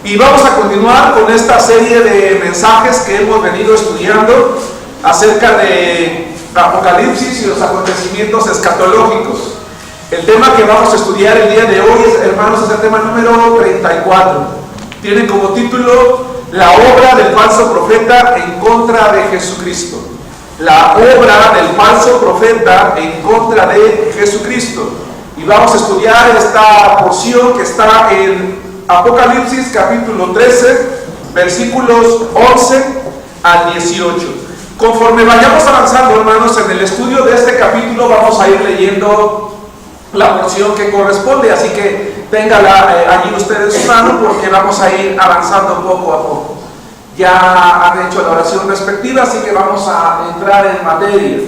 Y vamos a continuar con esta serie de mensajes que hemos venido estudiando acerca de Apocalipsis y los acontecimientos escatológicos. El tema que vamos a estudiar el día de hoy, hermanos, es el tema número 34. Tiene como título La obra del falso profeta en contra de Jesucristo. La obra del falso profeta en contra de Jesucristo. Y vamos a estudiar esta porción que está en Apocalipsis capítulo 13, versículos 11 al 18. Conforme vayamos avanzando, hermanos, en el estudio de este capítulo vamos a ir leyendo la porción que corresponde, así que téngala allí usted en su mano, porque vamos a ir avanzando poco a poco. Ya han hecho la oración respectiva, así que vamos a entrar en materia.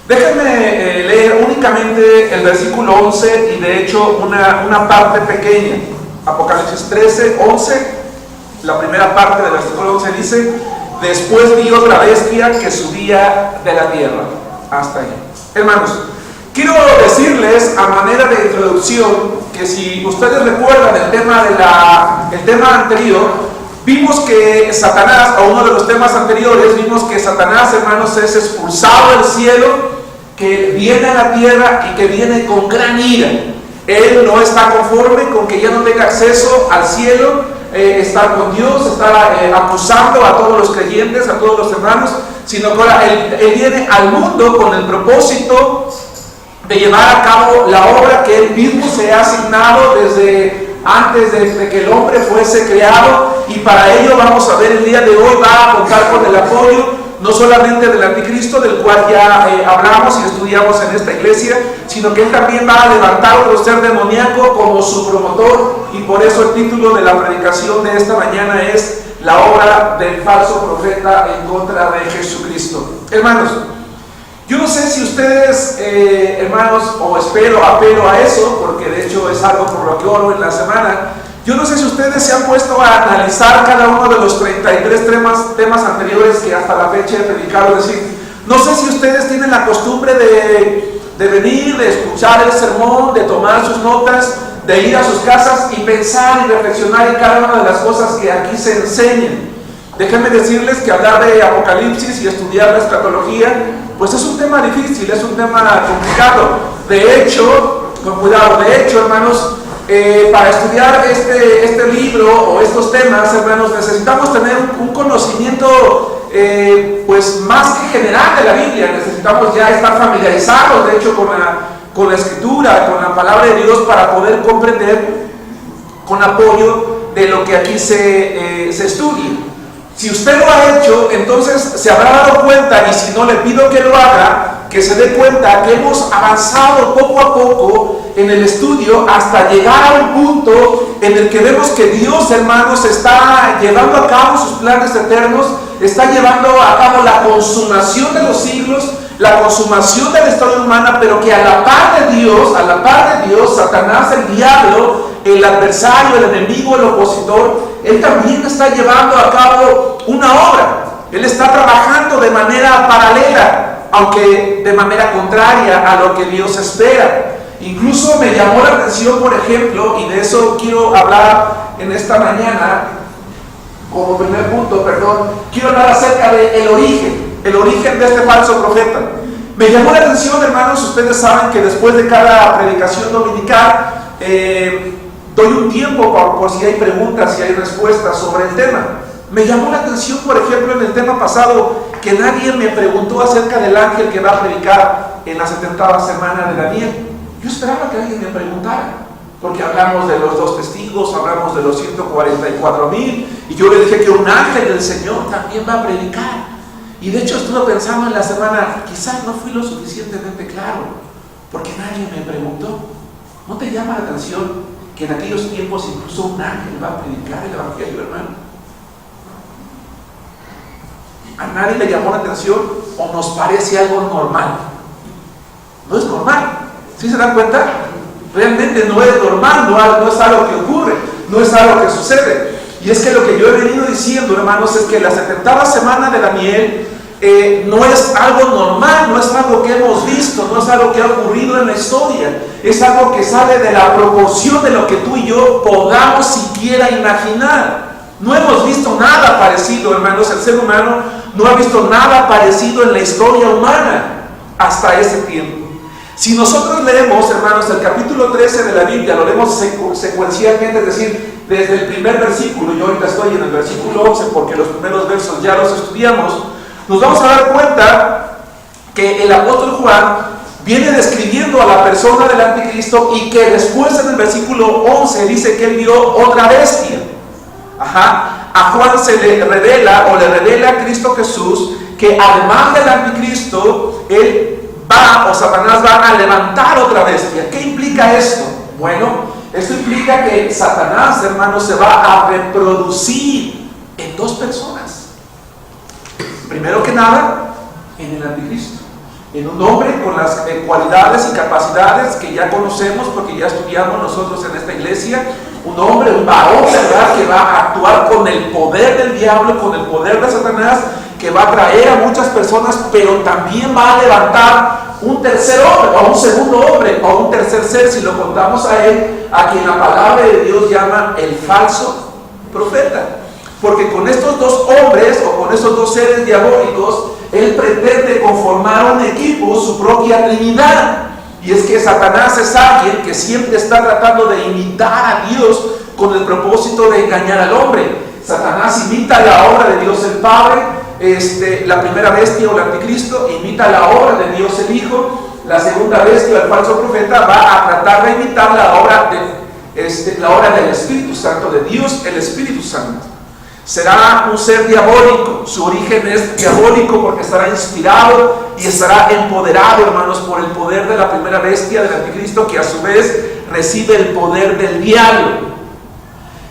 Déjenme leer únicamente el versículo 11 y de hecho una parte pequeña. Apocalipsis 13, 11, la primera parte del versículo 11 dice: después vi otra bestia que subía de la tierra. Hasta ahí. Hermanos, quiero decirles a manera de introducción que si ustedes recuerdan el tema anterior, vimos que Satanás, o uno de los temas anteriores, vimos que Satanás, hermanos, es expulsado del cielo, que viene a la tierra y que viene con gran ira. Él no está conforme con que ya no tenga acceso al cielo, estar con Dios, estar acusando a todos los creyentes, a todos los hermanos, sino que ahora él viene al mundo con el propósito de llevar a cabo la obra que él mismo se ha asignado desde antes de que el hombre fuese creado, y para ello vamos a ver el día de hoy, va a contar con el apoyo no solamente del anticristo, del cual ya hablamos y estudiamos en esta iglesia, sino que él también va a levantar otro ser demoníaco como su promotor, y por eso el título de la predicación de esta mañana es La obra del falso profeta en contra de Jesucristo. Hermanos, yo no sé si ustedes, hermanos, o apelo a eso, porque de hecho es algo por lo que oro en la semana. Yo no sé si ustedes se han puesto a analizar cada uno de los 33 temas anteriores que hasta la fecha he predicado. Es decir, no sé si ustedes tienen la costumbre de venir, de escuchar el sermón, de tomar sus notas, de ir a sus casas y pensar y reflexionar en cada una de las cosas que aquí se enseñan. Déjenme decirles que hablar de Apocalipsis y estudiar la escatología, pues es un tema difícil, es un tema complicado. De hecho, con cuidado, hermanos, para estudiar este libro o estos temas, hermanos, necesitamos tener un conocimiento pues más que general de la Biblia. Necesitamos ya estar familiarizados, de hecho, con la escritura, con la palabra de Dios, para poder comprender con apoyo de lo que aquí se estudia. Si usted lo ha hecho, entonces se habrá dado cuenta, y si no, le pido que lo haga, que se dé cuenta que hemos avanzado poco a poco en el estudio hasta llegar a un punto en el que vemos que Dios, hermanos, está llevando a cabo sus planes eternos, está llevando a cabo la consumación de los siglos, la consumación de la historia humana, pero que a la par de Dios, Satanás, el diablo, el adversario, el enemigo, el opositor, él también está llevando a cabo una obra. Él está trabajando de manera paralela, aunque de manera contraria a lo que Dios espera. Incluso me llamó la atención, por ejemplo, y de eso quiero hablar en esta mañana, como primer punto, quiero hablar acerca del origen de este falso profeta. Me llamó la atención, hermanos, ustedes saben que después de cada predicación dominical, doy un tiempo por si hay preguntas, si hay respuestas sobre el tema. Me llamó la atención, por ejemplo, en el tema pasado, que nadie me preguntó acerca del ángel que va a predicar en la 70ª semana de Daniel. Yo esperaba que alguien me preguntara, porque hablamos de los 2 testigos, hablamos de los 144,000, y yo le dije que un ángel del Señor también va a predicar. Y de hecho estuve pensando en la semana, quizás no fui lo suficientemente claro, porque nadie me preguntó. ¿No te llama la atención que en aquellos tiempos incluso un ángel va a predicar el evangelio, hermano? ¿A nadie le llamó la atención o nos parece algo normal? No es normal. ¿Sí se dan cuenta? Realmente no es normal, no es algo que ocurre, no es algo que sucede. Y es que lo que yo he venido diciendo, hermanos, es que la 70ª semana de Daniel no es algo normal, no es algo que hemos visto, no es algo que ha ocurrido en la historia, es algo que sale de la proporción de lo que tú y yo podamos siquiera siquiera imaginar. No hemos visto nada parecido, hermanos. El ser humano no ha visto nada parecido en la historia humana hasta ese tiempo. Si nosotros leemos, hermanos, el capítulo 13 de la Biblia, lo leemos secuencialmente, es decir, desde el primer versículo, yo ahorita estoy en el versículo 11 porque los primeros versos ya los estudiamos, nos vamos a dar cuenta que el apóstol Juan viene describiendo a la persona del anticristo y que después en el versículo 11 dice que él vio otra bestia. A Juan se le revela o le revela a Cristo Jesús que además del anticristo, él va, o Satanás va a levantar otra bestia. ¿Qué implica esto? Bueno, esto implica que Satanás, hermanos, se va a reproducir en dos personas. Primero que nada, en el anticristo, en un hombre con las cualidades y capacidades que ya conocemos porque ya estudiamos nosotros en esta iglesia. Un hombre, un varón, ¿verdad?, que va a actuar con el poder del diablo, con el poder de Satanás, que va a traer a muchas personas, pero también va a levantar un tercer hombre, o un segundo hombre, o un tercer ser, si lo contamos a él, a quien la palabra de Dios llama el falso profeta. Porque con estos dos hombres, o con estos dos seres diabólicos, él pretende conformar un equipo, su propia trinidad. Y es que Satanás es alguien que siempre está tratando de imitar a Dios con el propósito de engañar al hombre. Satanás imita la obra de Dios el Padre, la primera bestia o el anticristo, imita la obra de Dios el Hijo. La segunda bestia, el falso profeta, va a tratar de imitar la obra del Espíritu Santo, de Dios el Espíritu Santo. Será un ser diabólico, su origen es diabólico porque estará inspirado y estará empoderado, hermanos, por el poder de la primera bestia del anticristo, que a su vez recibe el poder del diablo.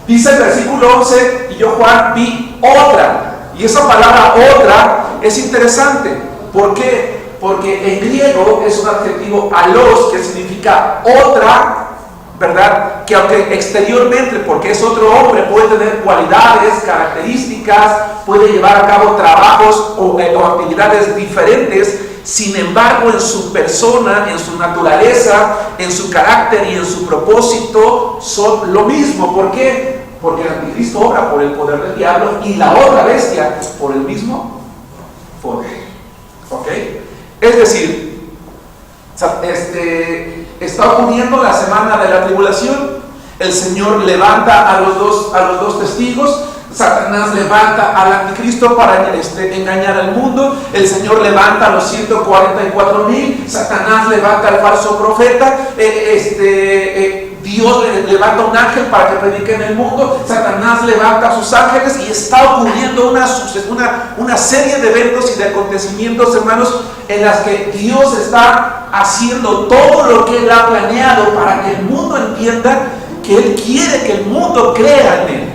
Dice el versículo 11, y yo, Juan, vi otra. Y esa palabra otra es interesante. ¿Por qué? Porque en griego es un adjetivo alos, que significa otra, ¿verdad? Que aunque exteriormente, porque es otro hombre, puede tener cualidades, características, puede llevar a cabo trabajos o actividades diferentes, sin embargo en su persona, en su naturaleza, en su carácter y en su propósito son lo mismo. ¿Por qué? Porque el anticristo obra por el poder del diablo y la otra bestia por el mismo poder. ¿Ok? Es decir, está ocurriendo la semana de la tribulación. El Señor levanta a los dos testigos. Satanás levanta al anticristo para engañar al mundo. El Señor levanta a los 144,000. Satanás levanta al falso profeta. Dios levanta un ángel para que predique en el mundo. Satanás levanta a sus ángeles y está ocurriendo una serie de eventos y de acontecimientos, hermanos, en las que Dios está haciendo todo lo que Él ha planeado para que el mundo entienda que Él quiere que el mundo crea en Él.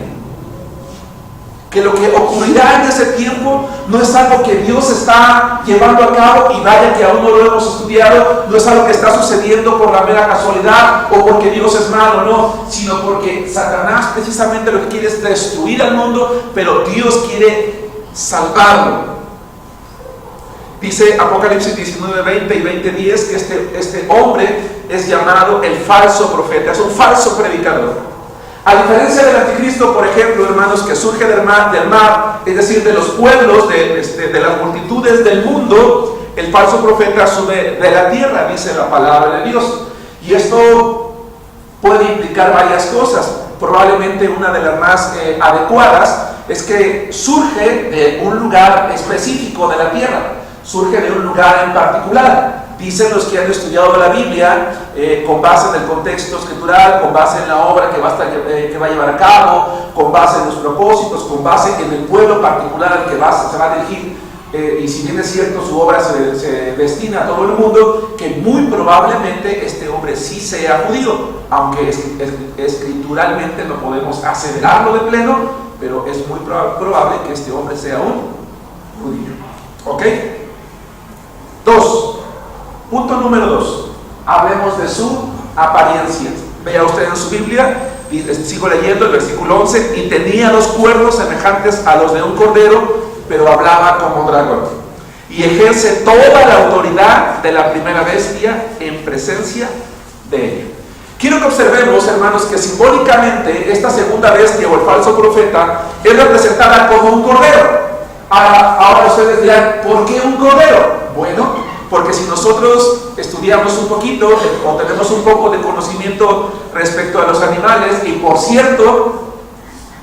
Que lo que ocurrirá en ese tiempo no es algo que Dios está llevando a cabo, y vaya que aún no lo hemos estudiado, no es algo que está sucediendo por la mera casualidad o porque Dios es malo, no, sino porque Satanás precisamente lo que quiere es destruir al mundo, pero Dios quiere salvarlo. Dice Apocalipsis 19:20 y 20:10 que este hombre es llamado el falso profeta, es un falso predicador. A diferencia del anticristo, por ejemplo, hermanos, que surge del mar, es decir, de los pueblos, de las multitudes del mundo, el falso profeta sube de la tierra, dice la palabra de Dios. Y esto puede implicar varias cosas. Probablemente una de las más adecuadas es que surge de un lugar específico de la tierra, surge de un lugar en particular. Dicen los que han estudiado la Biblia con base en el contexto escritural, con base en la obra que va a llevar a cabo, con base en los propósitos, con base en el pueblo particular al que se va a dirigir, y si bien es cierto su obra se destina a todo el mundo, que muy probablemente este hombre sí sea judío, aunque escrituralmente no podemos aseverarlo de pleno, pero es muy probable que este hombre sea un judío. ¿Ok? Punto número 2. Hablemos de su apariencia. Vea usted en su Biblia, sigo leyendo el versículo 11. Y tenía 2 cuernos semejantes a los de un cordero, pero hablaba como dragón. Y ejerce toda la autoridad de la primera bestia en presencia de ella. Quiero que observemos, hermanos, que simbólicamente esta segunda bestia o el falso profeta es representada como un cordero. Ahora ustedes dirán, ¿por qué un cordero? Bueno, porque si nosotros estudiamos un poquito o tenemos un poco de conocimiento respecto a los animales, y por cierto,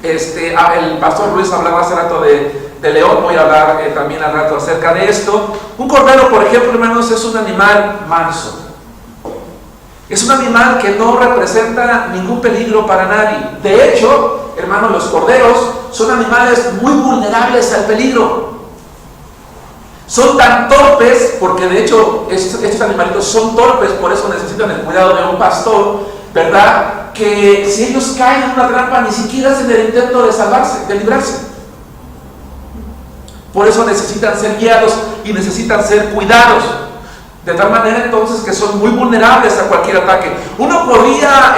el pastor Luis hablaba hace rato de león, voy a hablar también al rato acerca de esto. Un cordero, por ejemplo, hermanos, es un animal manso. Es un animal que no representa ningún peligro para nadie. De hecho, hermanos, los corderos son animales muy vulnerables al peligro. Son tan torpes, porque de hecho estos animalitos son torpes, por eso necesitan el cuidado de un pastor, ¿verdad? Que si ellos caen en una trampa, ni siquiera hacen el intento de salvarse, de librarse. Por eso necesitan ser guiados y necesitan ser cuidados. De tal manera entonces que son muy vulnerables a cualquier ataque. Uno podría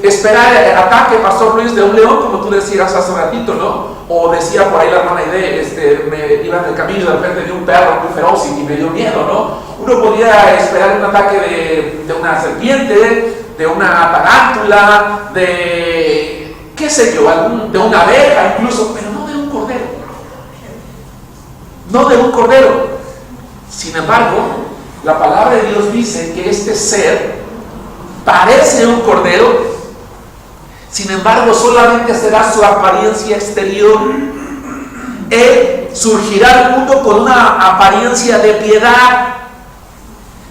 esperar el ataque, Pastor Luis, de un león, como tú decías hace ratito, ¿no? O decía por ahí la hermana Aide, me iba en el camino y de repente vi un perro muy feroz y me dio miedo, ¿no? Uno podría esperar un ataque de una serpiente, de una tarántula, de, qué sé yo, de una abeja incluso, pero no de un cordero. No de un cordero. Sin embargo, la palabra de Dios dice que este ser parece un cordero, sin embargo solamente será su apariencia exterior. Él surgirá al mundo con una apariencia de piedad.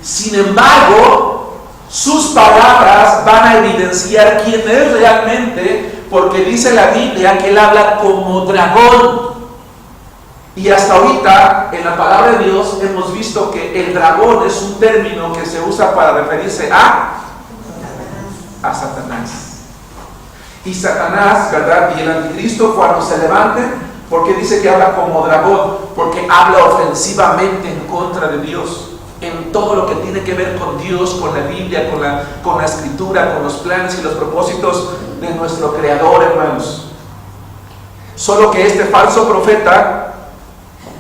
Sin embargo, sus palabras van a evidenciar quién es realmente, porque dice la Biblia que él habla como dragón. Y hasta ahorita, en la palabra de Dios, hemos visto que el dragón es un término que se usa para referirse a Satanás. Y Satanás, ¿verdad? Y el anticristo, cuando se levante, ¿por qué dice que habla como dragón? Porque habla ofensivamente en contra de Dios, en todo lo que tiene que ver con Dios, con la Biblia, con la escritura, con los planes y los propósitos de nuestro Creador, hermanos. Solo que este falso profeta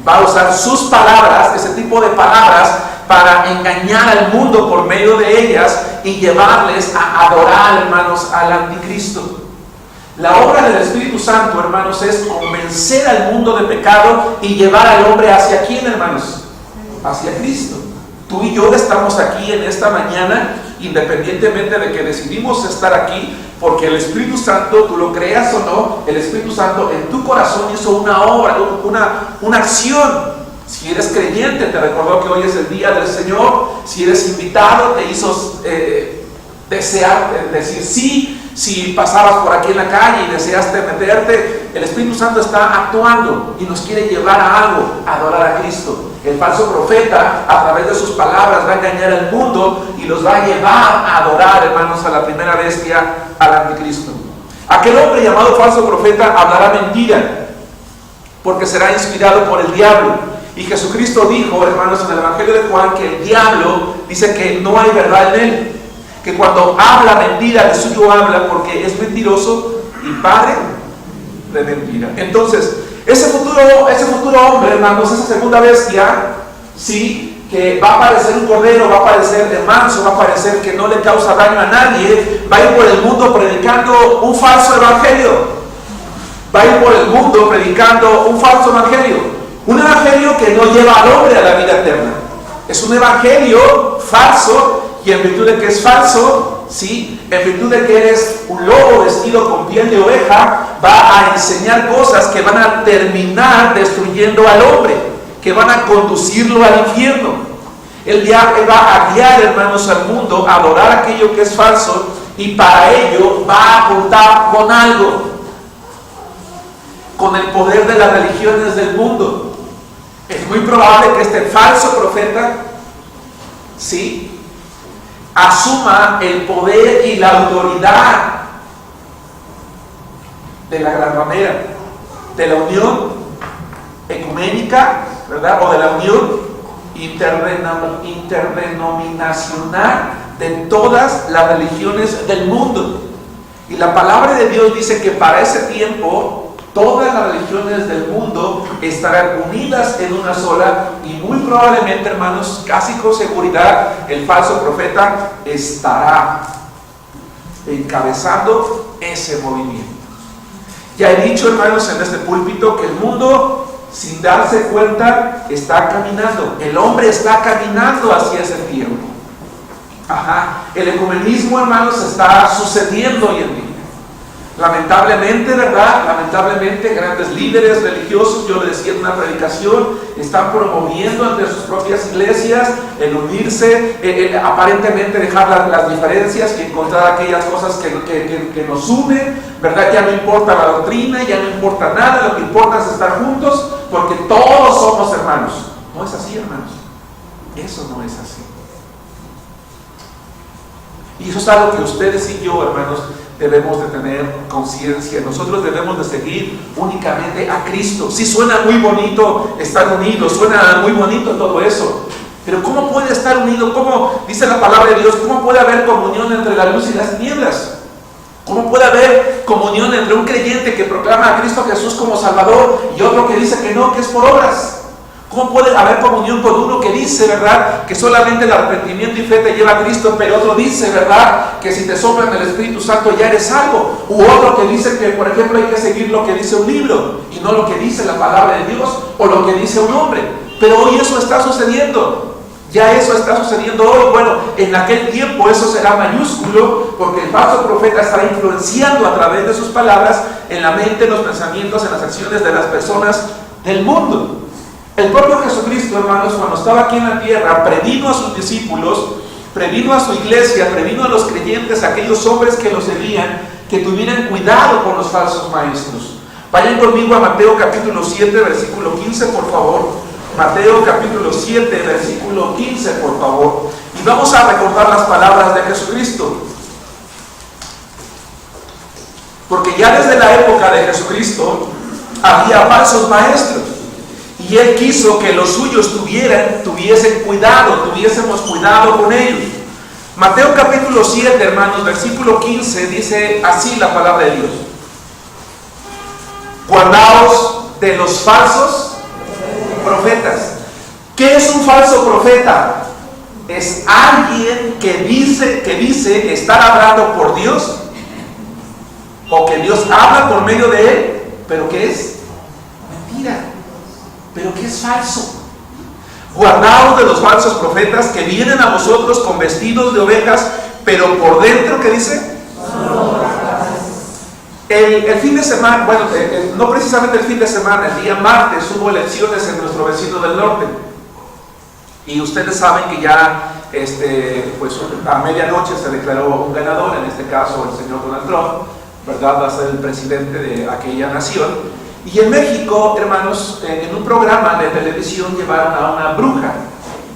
va a usar sus palabras, ese tipo de palabras, para engañar al mundo por medio de ellas y llevarles a adorar, hermanos, al anticristo. La obra del Espíritu Santo, hermanos, es convencer al mundo de pecado y llevar al hombre hacia quién, hermanos, hacia Cristo. Tú y yo estamos aquí en esta mañana, independientemente de que decidimos estar aquí, porque el Espíritu Santo, tú lo creas o no, el Espíritu Santo en tu corazón hizo una obra, una acción. Si eres creyente, te recordó que hoy es el día del Señor. Si eres invitado, te hizo desear, decir sí. Si pasabas por aquí en la calle y deseaste meterte, el Espíritu Santo está actuando y nos quiere llevar a algo, a adorar a Cristo. El falso profeta, a través de sus palabras, va a engañar al mundo y los va a llevar a adorar, hermanos, a la primera bestia, al anticristo. Aquel hombre llamado falso profeta hablará mentira, porque será inspirado por el diablo. Y Jesucristo dijo, hermanos, en el Evangelio de Juan, que el diablo dice que no hay verdad en él, que cuando habla mentira, de suyo habla porque es mentiroso y padre de mentira. Entonces, ese futuro hombre, hermanos, esa segunda bestia, sí, que va a parecer un cordero, va a parecer manso, va a parecer que no le causa daño a nadie, va a ir por el mundo predicando un falso evangelio. Va a ir por el mundo predicando un falso evangelio. Un evangelio que no lleva al hombre a la vida eterna. Es un evangelio falso. Y en virtud de que es falso, ¿sí? En virtud de que eres un lobo vestido con piel de oveja, va a enseñar cosas que van a terminar destruyendo al hombre, que van a conducirlo al infierno. Él va a guiar, hermanos, al mundo a adorar aquello que es falso, y para ello va a apuntar con algo, con el poder de las religiones del mundo. Es muy probable que este falso profeta, ¿sí?, asuma el poder y la autoridad de la gran ramera, de la unión ecuménica, ¿verdad? O de la unión interdenominacional de todas las religiones del mundo. Y la palabra de Dios dice que para ese tiempo todas las religiones del mundo estarán unidas en una sola, y muy probablemente, hermanos, casi con seguridad, el falso profeta estará encabezando ese movimiento. Ya he dicho, hermanos, en este púlpito que el mundo, sin darse cuenta, está caminando. El hombre está caminando hacia ese tiempo. El ecumenismo, hermanos, está sucediendo hoy en día. Lamentablemente, ¿verdad? Lamentablemente, grandes líderes religiosos, yo le decía en una predicación, están promoviendo entre sus propias iglesias el unirse, aparentemente dejar las diferencias y encontrar aquellas cosas que nos unen, ¿verdad? Ya no importa la doctrina, ya no importa nada, lo que importa es estar juntos, porque todos somos hermanos. No es así, hermanos. Eso no es así. Y eso es algo que ustedes y yo, hermanos, debemos de tener conciencia. Nosotros debemos de seguir únicamente a Cristo. Sí, suena muy bonito estar unidos, suena muy bonito todo eso, pero ¿cómo puede estar unido? ¿Cómo, dice la palabra de Dios, cómo puede haber comunión entre la luz y las tinieblas? ¿Cómo puede haber comunión entre un creyente que proclama a Cristo Jesús como Salvador y otro que dice que no, que es por obras? ¿Cómo puede haber comunión con uno que dice, verdad, que solamente el arrepentimiento y fe te lleva a Cristo, pero otro dice, verdad, que si te soplan el Espíritu Santo ya eres salvo? U otro que dice que, por ejemplo, hay que seguir lo que dice un libro y no lo que dice la palabra de Dios o lo que dice un hombre. Pero hoy eso está sucediendo. Ya eso está sucediendo hoy. Bueno, en aquel tiempo eso será mayúsculo, porque el falso profeta estará influenciando a través de sus palabras en la mente, en los pensamientos, en las acciones de las personas del mundo. El propio Jesucristo, hermanos, cuando estaba aquí en la tierra, previno a sus discípulos, previno a su iglesia, previno a los creyentes, a aquellos hombres que lo seguían, que tuvieran cuidado con los falsos maestros. Vayan conmigo a Mateo capítulo 7, versículo 15, por favor. Mateo capítulo 7, versículo 15, por favor. Y vamos a recordar las palabras de Jesucristo. Porque ya desde la época de Jesucristo había falsos maestros. Y Él quiso que los suyos tuviesen cuidado, tuviésemos cuidado con ellos. Mateo capítulo 7, hermanos, versículo 15, dice así la palabra de Dios: guardaos de los falsos profetas. ¿Qué es un falso profeta? Es alguien que dice estar hablando por Dios, o que Dios habla por medio de él, pero que es mentira, pero que es falso. Guardaos de los falsos profetas que vienen a vosotros con vestidos de ovejas, pero por dentro, ¿qué dice? El fin de semana, bueno, no precisamente el fin de semana, el día martes hubo elecciones en nuestro vecino del norte. Y ustedes saben que ya pues a medianoche se declaró un ganador, en este caso el señor Donald Trump, ¿verdad? Va a ser el presidente de aquella nación. Y en México, hermanos, en un programa de televisión llevaron a una bruja,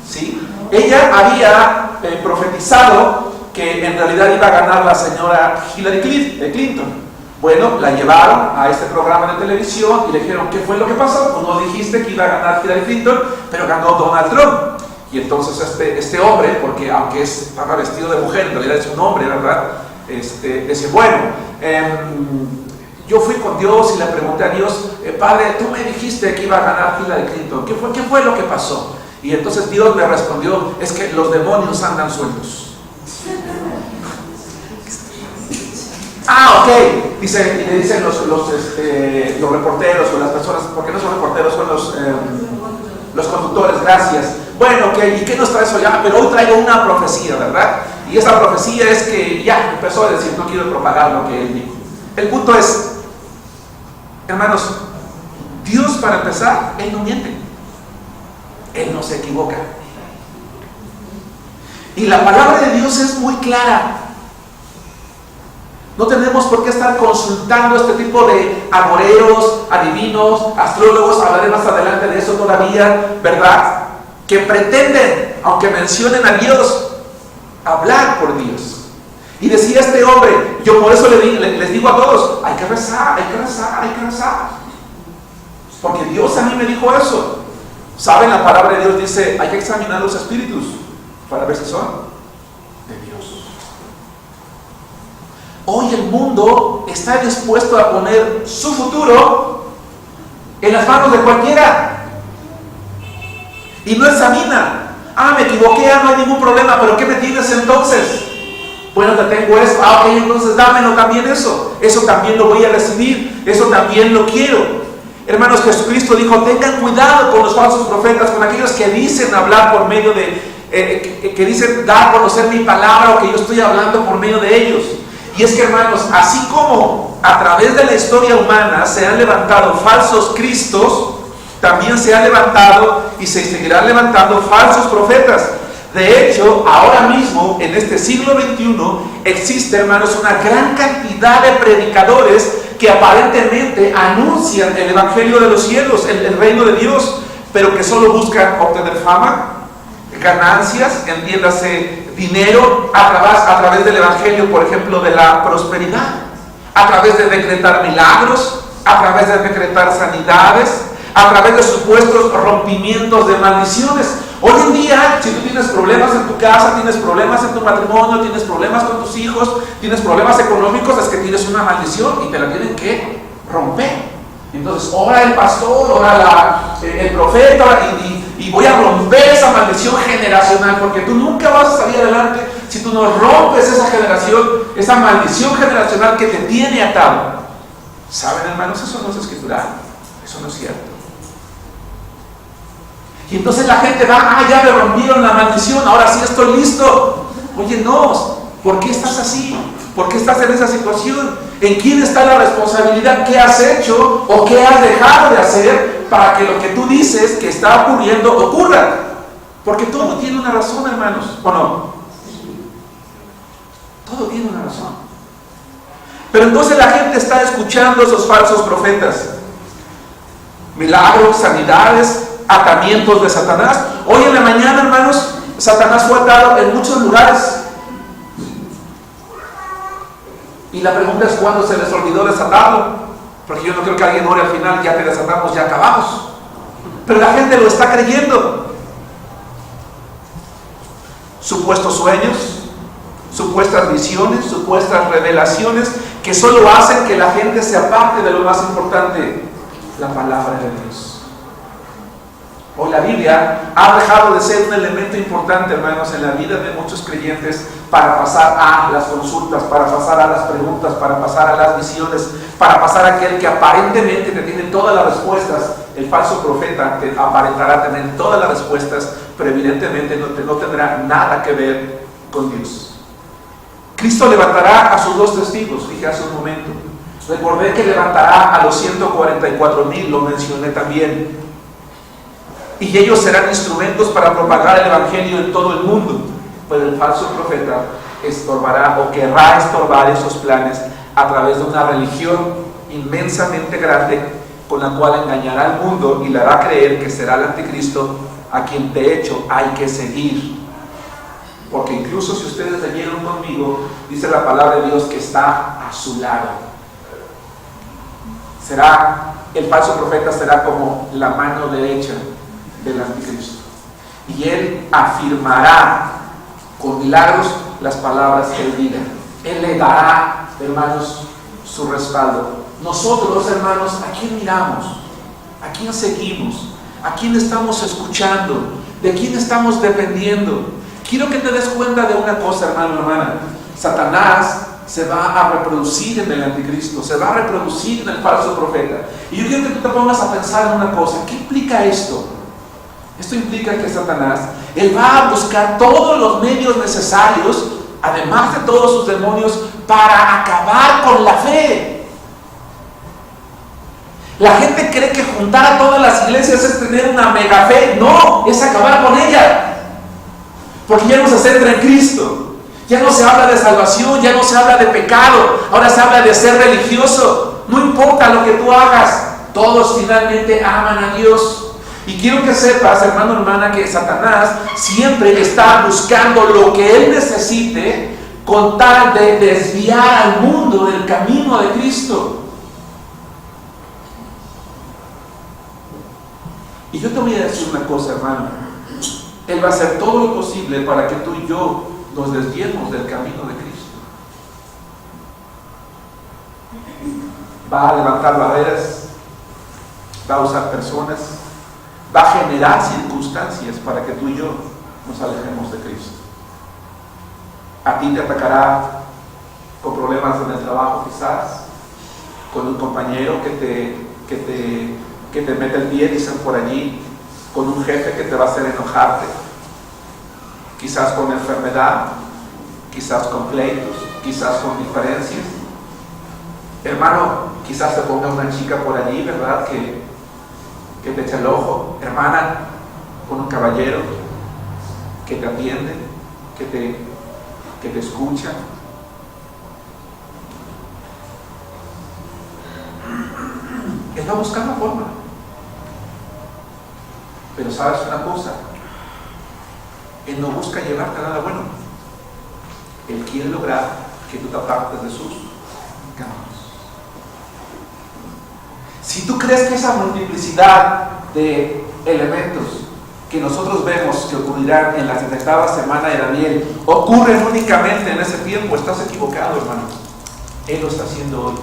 ¿sí? Ella había profetizado que en realidad iba a ganar la señora Hillary Clinton. Bueno, la llevaron a este programa de televisión y le dijeron, ¿qué fue lo que pasó? Pues no dijiste que iba a ganar Hillary Clinton, pero ganó Donald Trump. Y entonces este hombre, porque aunque estaba vestido de mujer, en realidad es un hombre, ¿verdad? Decía, bueno, yo fui con Dios y le pregunté a Dios, Padre, tú me dijiste que iba a ganar Hillary Clinton, ¿qué fue lo que pasó? Y entonces Dios me respondió, es que los demonios andan sueltos. Ah, ok, dice, y le dicen los reporteros o las personas, porque no son reporteros, son los conductores, gracias. Bueno, ok, ¿y qué nos traes hoy? Ah, pero hoy traigo una profecía, ¿verdad? Y esa profecía es que ya empezó a decir, no quiero propagar lo que él dijo. El punto es, hermanos, Dios, para empezar, Él no miente, Él no se equivoca. Y la palabra de Dios es muy clara. No tenemos por qué estar consultando este tipo de agoreros, adivinos, astrólogos, hablaré más adelante de eso todavía, ¿verdad? Que pretenden, aunque mencionen a Dios, hablar por Dios. Y decía este hombre, yo por eso les digo a todos, hay que rezar, hay que rezar, hay que rezar. Porque Dios a mí me dijo eso. ¿Saben? La palabra de Dios dice, hay que examinar los espíritus para ver si son de Dios. Hoy el mundo está dispuesto a poner su futuro en las manos de cualquiera. Y no examina. Ah, me equivoqué, no hay ningún problema, pero ¿qué me tienes entonces? Bueno, te tengo esto, ok, entonces dámelo también eso también lo voy a recibir, eso también lo quiero. Hermanos, Jesucristo dijo, tengan cuidado con los falsos profetas, con aquellos que dicen hablar por medio de, que dicen dar a conocer mi palabra, o que yo estoy hablando por medio de ellos. Y es que, hermanos, así como a través de la historia humana se han levantado falsos cristos, también se han levantado y se seguirán levantando falsos profetas. De hecho, ahora mismo, en este siglo XXI, existe, hermanos, una gran cantidad de predicadores que aparentemente anuncian el evangelio de los cielos, el reino de Dios, pero que solo buscan obtener fama, ganancias, entiéndase, dinero, a través del evangelio, por ejemplo, de la prosperidad, a través de decretar milagros, a través de decretar sanidades, a través de supuestos rompimientos de maldiciones. Hoy en día, si tú tienes problemas en tu casa, tienes problemas en tu matrimonio, tienes problemas con tus hijos, tienes problemas económicos, es que tienes una maldición y te la tienen que romper. Entonces, ora el pastor, ora el profeta, y voy a romper esa maldición generacional, porque tú nunca vas a salir adelante si tú no rompes esa generación, esa maldición generacional que te tiene atado. ¿Saben, hermanos? Eso no es escritural, eso no es cierto. Y entonces la gente va, ya me rompieron la maldición, ahora sí estoy listo. Oye, no, ¿por qué estás así? ¿Por qué estás en esa situación? ¿En quién está la responsabilidad? ¿Qué has hecho o qué has dejado de hacer para que lo que tú dices que está ocurriendo ocurra? Porque todo tiene una razón, hermanos, ¿o no? Todo tiene una razón. Pero entonces la gente está escuchando a esos falsos profetas. Milagros, sanidades, atamientos de Satanás. Hoy en la mañana, hermanos, Satanás fue atado en muchos lugares. Y la pregunta es, ¿cuándo se les olvidó desatarlo? Porque yo no creo que alguien ore al final, ya te desatamos, ya acabamos. Pero la gente lo está creyendo. Supuestos sueños, supuestas visiones, supuestas revelaciones, que solo hacen que la gente se aparte de lo más importante, la palabra de Dios. Hoy la Biblia ha dejado de ser un elemento importante, hermanos, en la vida de muchos creyentes, para pasar a las consultas, para pasar a las preguntas, para pasar a las visiones, para pasar a aquel que aparentemente te tiene todas las respuestas. El falso profeta te aparentará tener todas las respuestas, pero evidentemente no tendrá nada que ver con Dios. Cristo levantará a sus dos testigos, dije hace un momento. Recordé que levantará a los 144,000, lo mencioné también. Y ellos serán instrumentos para propagar el evangelio en todo el mundo. Pero el falso profeta estorbará o querrá estorbar esos planes a través de una religión inmensamente grande, con la cual engañará al mundo y le hará creer que será el anticristo, a quien de hecho hay que seguir. Porque incluso si ustedes leyeron conmigo, dice la palabra de Dios que está a su lado. El falso profeta será como la mano derecha del anticristo, y él afirmará con milagros las palabras que él diga. Él le dará, hermanos, su respaldo. Nosotros, hermanos, ¿a quién miramos? ¿A quién seguimos? ¿A quién estamos escuchando? ¿De quién estamos dependiendo? Quiero que te des cuenta de una cosa, hermano, hermana. Satanás se va a reproducir en el anticristo, se va a reproducir en el falso profeta. Y yo quiero que tú te pongas a pensar en una cosa. ¿Qué implica esto? Esto implica que Satanás, él va a buscar todos los medios necesarios, además de todos sus demonios, para acabar con la fe. La gente cree que juntar a todas las iglesias es tener una mega fe. No, es acabar con ella. Porque ya no se centra en Cristo. Ya no se habla de salvación, ya no se habla de pecado. Ahora se habla de ser religioso. No importa lo que tú hagas, todos finalmente aman a Dios. Y quiero que sepas, hermano, hermana, que Satanás siempre está buscando lo que él necesite con tal de desviar al mundo del camino de Cristo. Y yo te voy a decir una cosa, hermano. Él va a hacer todo lo posible para que tú y yo nos desviemos del camino de Cristo. Va a levantar barreras, va a usar personas, va a generar circunstancias para que tú y yo nos alejemos de Cristo. A ti te atacará con problemas en el trabajo, quizás, con un compañero que te mete el pie, dicen por allí, con un jefe que te va a hacer enojarte, quizás con enfermedad, quizás con pleitos, quizás con diferencias. Hermano, quizás te ponga una chica por allí, ¿verdad?, que te echa el ojo. Hermana, con un caballero que te atiende, que te escucha. Él va a buscar la forma. Pero sabes una cosa, Él no busca llevarte a nada bueno. Él quiere lograr que tú te apartes de sus caminos. Si tú crees que esa multiplicidad de elementos que nosotros vemos que ocurrirán en la 70ª semana de Daniel ocurren únicamente en ese tiempo, estás equivocado, hermano. Él lo está haciendo hoy.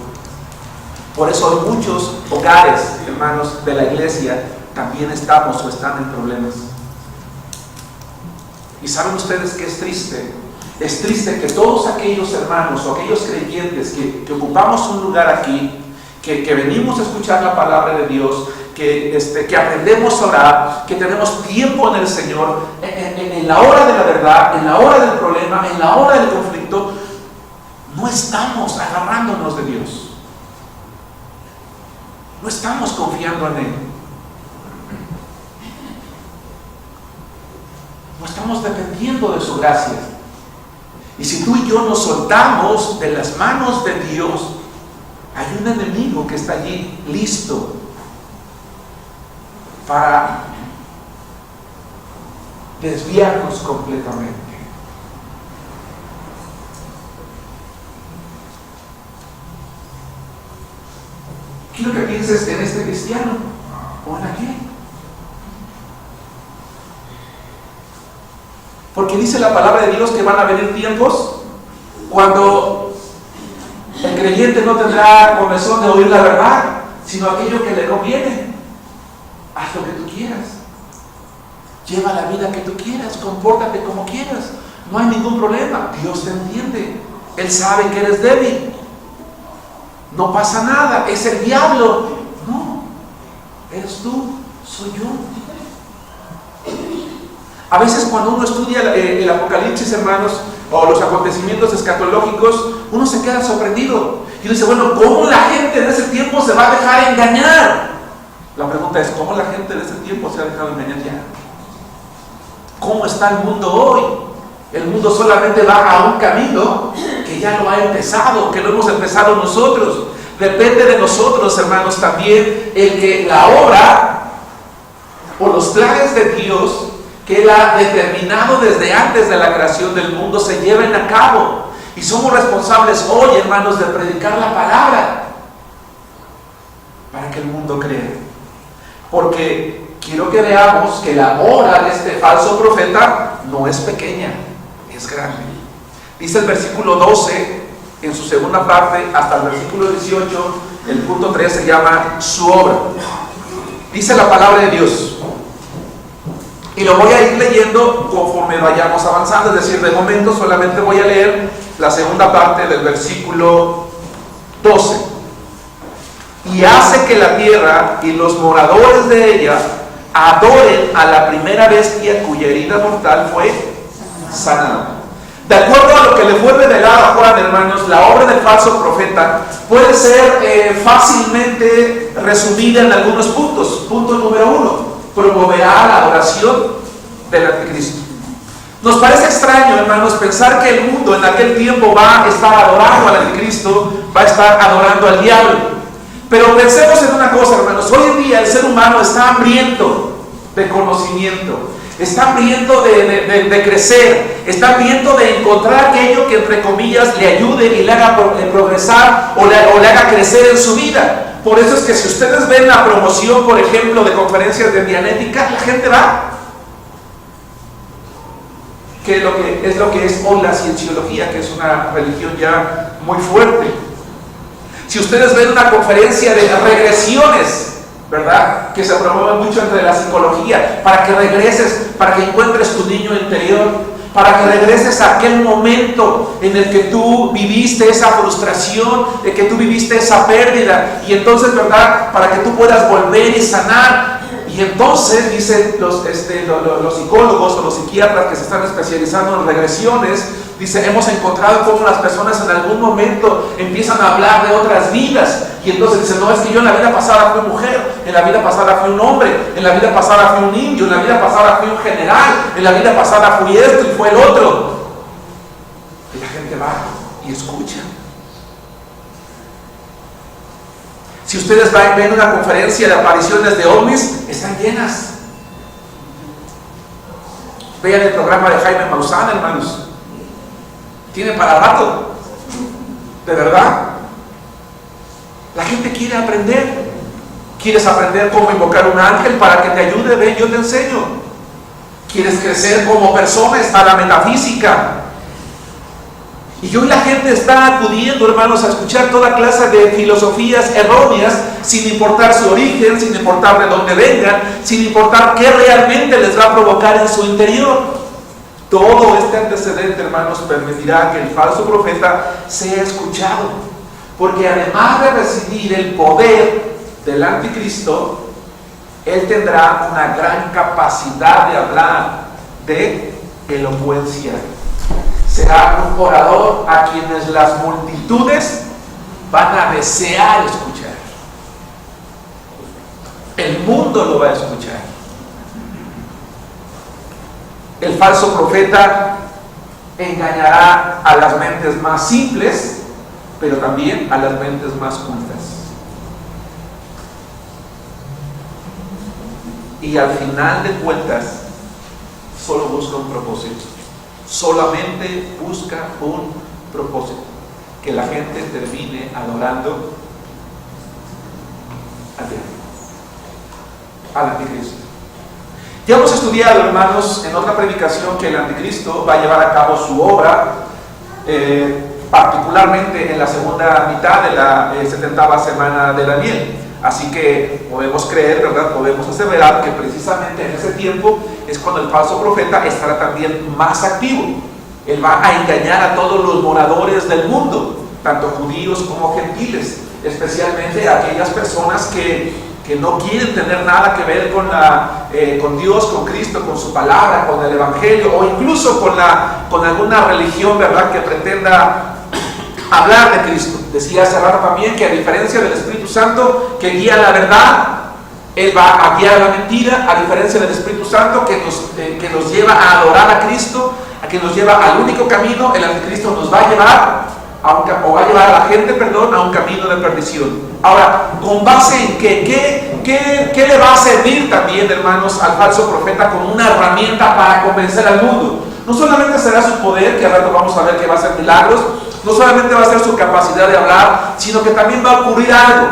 Por eso en muchos hogares, hermanos, de la iglesia también estamos o están en problemas. ¿Y saben ustedes qué es triste? Es triste que todos aquellos hermanos o aquellos creyentes que ocupamos un lugar aquí, que venimos a escuchar la palabra de Dios, que aprendemos a orar, que tenemos tiempo en el Señor, en la hora de la verdad, en la hora del problema, en la hora del conflicto, no estamos agarrándonos de Dios. No estamos confiando en Él. No estamos dependiendo de su gracia. Y si tú y yo nos soltamos de las manos de Dios, hay un enemigo que está allí listo para desviarnos completamente. Quiero que pienses en este cristiano o en aquel. Porque dice la palabra de Dios que van a venir tiempos cuando el creyente no tendrá comezón de oír la verdad, sino aquello que le conviene. Haz lo que tú quieras. Lleva la vida que tú quieras. Compórtate como quieras. No hay ningún problema. Dios te entiende. Él sabe que eres débil. No pasa nada. Es el diablo. No. Eres tú. Soy yo. A veces cuando uno estudia el Apocalipsis, hermanos, o los acontecimientos escatológicos, uno se queda sorprendido y dice, bueno, ¿cómo la gente en ese tiempo se va a dejar engañar? La pregunta es, ¿cómo la gente en ese tiempo se ha dejado engañar ya? ¿Cómo está el mundo hoy? El mundo solamente va a un camino que ya lo ha empezado, que lo hemos empezado nosotros. Depende de nosotros, hermanos, también el que la obra o los planes de Dios que Él ha determinado desde antes de la creación del mundo se lleven a cabo. Y somos responsables hoy, hermanos, de predicar la palabra para que el mundo crea. Porque quiero que veamos que la obra de este falso profeta no es pequeña, es grande. Dice el versículo 12, en su segunda parte, hasta el versículo 18, el punto 3 se llama su obra. Dice la palabra de Dios. Y lo voy a ir leyendo conforme vayamos avanzando, es decir, de momento solamente voy a leer la segunda parte del versículo 12. Y hace que la tierra y los moradores de ella adoren a la primera bestia cuya herida mortal fue sanada. De acuerdo a lo que le fue revelado a Juan, hermanos, la obra del falso profeta puede ser fácilmente resumida en algunos puntos. Punto número 1. Promoverá la adoración del anticristo. Nos parece extraño, hermanos, pensar que el mundo en aquel tiempo va a estar adorando al anticristo, va a estar adorando al diablo. Pero pensemos en una cosa, hermanos. Hoy en día el ser humano está hambriento de conocimiento, está hambriento de crecer, está hambriento de encontrar aquello que entre comillas le ayude y le haga progresar o le haga crecer en su vida. Por eso es que si ustedes ven la promoción, por ejemplo, de conferencias de Dianética, la gente va. Que es lo que es hoy la cienciología, que es una religión ya muy fuerte. Si ustedes ven una conferencia de regresiones, ¿verdad?, que se promueve mucho entre la psicología, para que regreses, para que encuentres tu niño interior, para que regreses a aquel momento en el que tú viviste esa frustración, de que tú viviste esa pérdida, y entonces, ¿verdad?, para que tú puedas volver y sanar. Y entonces, dicen los psicólogos o los psiquiatras que se están especializando en regresiones, dice, hemos encontrado cómo las personas en algún momento empiezan a hablar de otras vidas, y entonces dicen, no, es que yo en la vida pasada fui mujer, en la vida pasada fui un hombre, en la vida pasada fui un indio, en la vida pasada fui un general, en la vida pasada fui esto y fue el otro. Y la gente va y escucha. Si ustedes ven una conferencia de apariciones de ovnis, están llenas. Vean el programa de Jaime Maussan, hermanos. Tiene para rato. De verdad. La gente quiere aprender. ¿Quieres aprender cómo invocar un ángel para que te ayude? Ven, yo te enseño. ¿Quieres crecer como persona? Está la metafísica. Y hoy la gente está acudiendo, hermanos, a escuchar toda clase de filosofías erróneas, sin importar su origen, sin importar de dónde vengan, sin importar qué realmente les va a provocar en su interior. Todo este antecedente, hermanos, permitirá que el falso profeta sea escuchado, porque además de recibir el poder del anticristo, él tendrá una gran capacidad de hablar, de elocuencia. Será un orador a quienes las multitudes van a desear escuchar. El mundo lo va a escuchar. El falso profeta engañará a las mentes más simples, pero también a las mentes más cultas. Y al final de cuentas, solo busca un propósito. Solamente busca un propósito: que la gente termine adorando al anticristo. Ya hemos estudiado, hermanos, en otra predicación, que el anticristo va a llevar a cabo su obra, particularmente en la segunda mitad de la 70ª semana de Daniel. Así que podemos creer, ¿verdad?, podemos aseverar que precisamente en ese tiempo es cuando el falso profeta estará también más activo. Él va a engañar a todos los moradores del mundo, tanto judíos como gentiles, especialmente a aquellas personas que no quieren tener nada que ver con Dios, con Cristo, con su palabra, con el Evangelio, o incluso con alguna religión, ¿verdad?, que pretenda hablar de Cristo. Decía hace rato también que, a diferencia del Espíritu Santo que guía la verdad, Él va a guiar la mentira. A diferencia del Espíritu Santo que nos lleva a adorar a Cristo, que nos lleva al único camino, el anticristo nos va a llevar a la gente, a un camino de perdición. Ahora, ¿con base en qué le va a servir también, hermanos, al falso profeta como una herramienta para convencer al mundo? No solamente será su poder, que al rato vamos a ver que va a hacer milagros, no solamente va a ser su capacidad de hablar, sino que también va a ocurrir algo.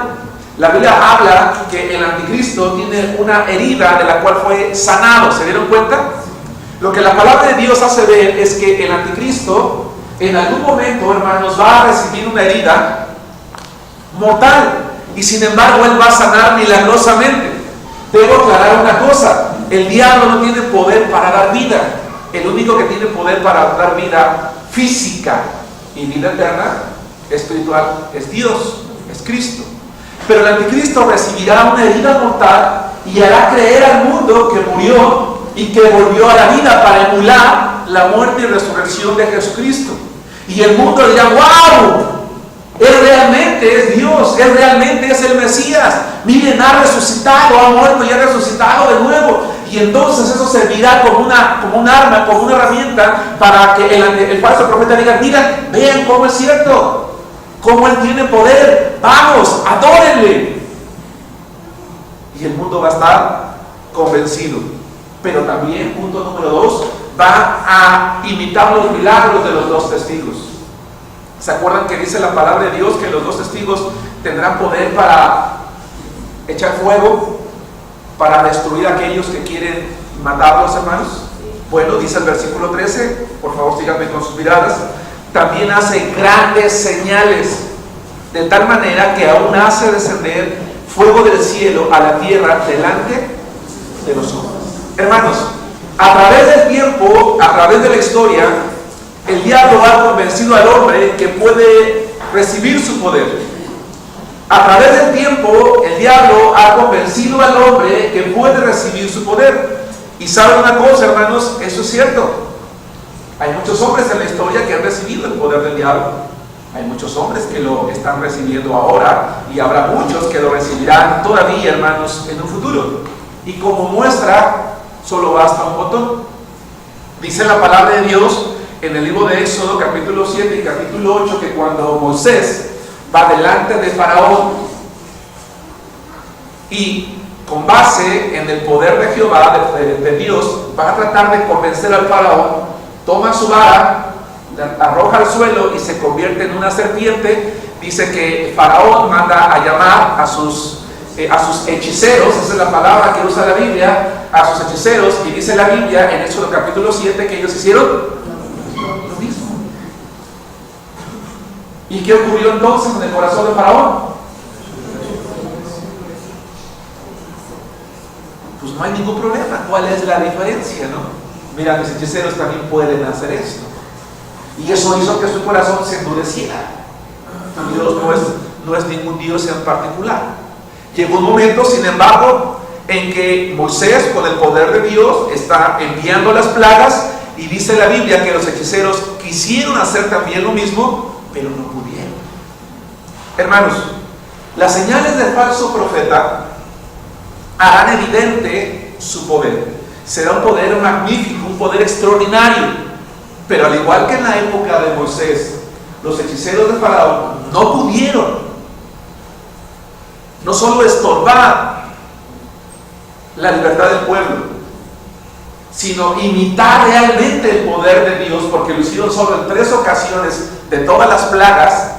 La Biblia habla que el anticristo tiene una herida de la cual fue sanado. ¿Se dieron cuenta? Lo que la palabra de Dios hace ver es que el anticristo en algún momento, hermanos, va a recibir una herida mortal, y sin embargo él va a sanar milagrosamente. Debo aclarar una cosa: el diablo no tiene poder para dar vida. El único que tiene poder para dar vida física y vida eterna, espiritual, es Dios, es Cristo. Pero el anticristo recibirá una herida mortal y hará creer al mundo que murió y que volvió a la vida para emular la muerte y resurrección de Jesucristo. Y el mundo dirá: ¡wow! Él realmente es Dios, Él realmente es el Mesías. Miren, ha resucitado, ha muerto y ha resucitado de nuevo. Y entonces eso servirá como un arma, como una herramienta para que el falso profeta diga: miren, vean cómo es cierto, cómo Él tiene poder, vamos, adórenle. Y el mundo va a estar convencido. Pero también, punto número 2, va a imitar los milagros de los dos testigos. ¿Se acuerdan que dice la palabra de Dios que los dos testigos tendrán poder para echar fuego, para destruir a aquellos que quieren matarlos, hermanos? Bueno, dice el versículo 13, por favor síganme con sus miradas: también hace grandes señales, de tal manera que aún hace descender fuego del cielo a la tierra delante de los hombres. Hermanos, A través del tiempo, a través de la historia, el diablo ha convencido al hombre que puede recibir su poder. A través del tiempo, el diablo ha convencido al hombre que puede recibir su poder. Y saben una cosa, hermanos, eso es cierto. Hay muchos hombres en la historia que han recibido el poder del diablo. Hay muchos hombres que lo están recibiendo ahora y habrá muchos que lo recibirán todavía, hermanos, en un futuro. Y como muestra, solo basta un botón. Dice la palabra de Dios en el libro de Éxodo, capítulo 7 y capítulo 8, que cuando Moisés va delante de Faraón y con base en el poder de Jehová, de Dios, va a tratar de convencer al Faraón, toma su vara, la arroja al suelo y se convierte en una serpiente. Dice que Faraón manda a llamar a sus hechiceros, esa es la palabra que usa la Biblia, a sus hechiceros, y dice la Biblia en Éxodo capítulo 7 que ellos hicieron lo mismo. ¿Y qué ocurrió entonces en el corazón de Faraón? Pues no hay ningún problema. ¿Cuál es la diferencia, no? Mira, mis hechiceros también pueden hacer esto. Y eso hizo que su corazón se endureciera. Dios no es ningún Dios en particular. Llegó un momento, sin embargo, en que Moisés, con el poder de Dios, está enviando las plagas, y dice la Biblia que los hechiceros quisieron hacer también lo mismo, pero no pudieron. Hermanos, las señales del falso profeta harán evidente su poder. Será un poder magnífico, un poder extraordinario, pero al igual que en la época de Moisés, los hechiceros de Faraón no pudieron no solo estorbar la libertad del pueblo, sino imitar realmente el poder de Dios, porque lo hicieron solo en 3 ocasiones de todas las plagas,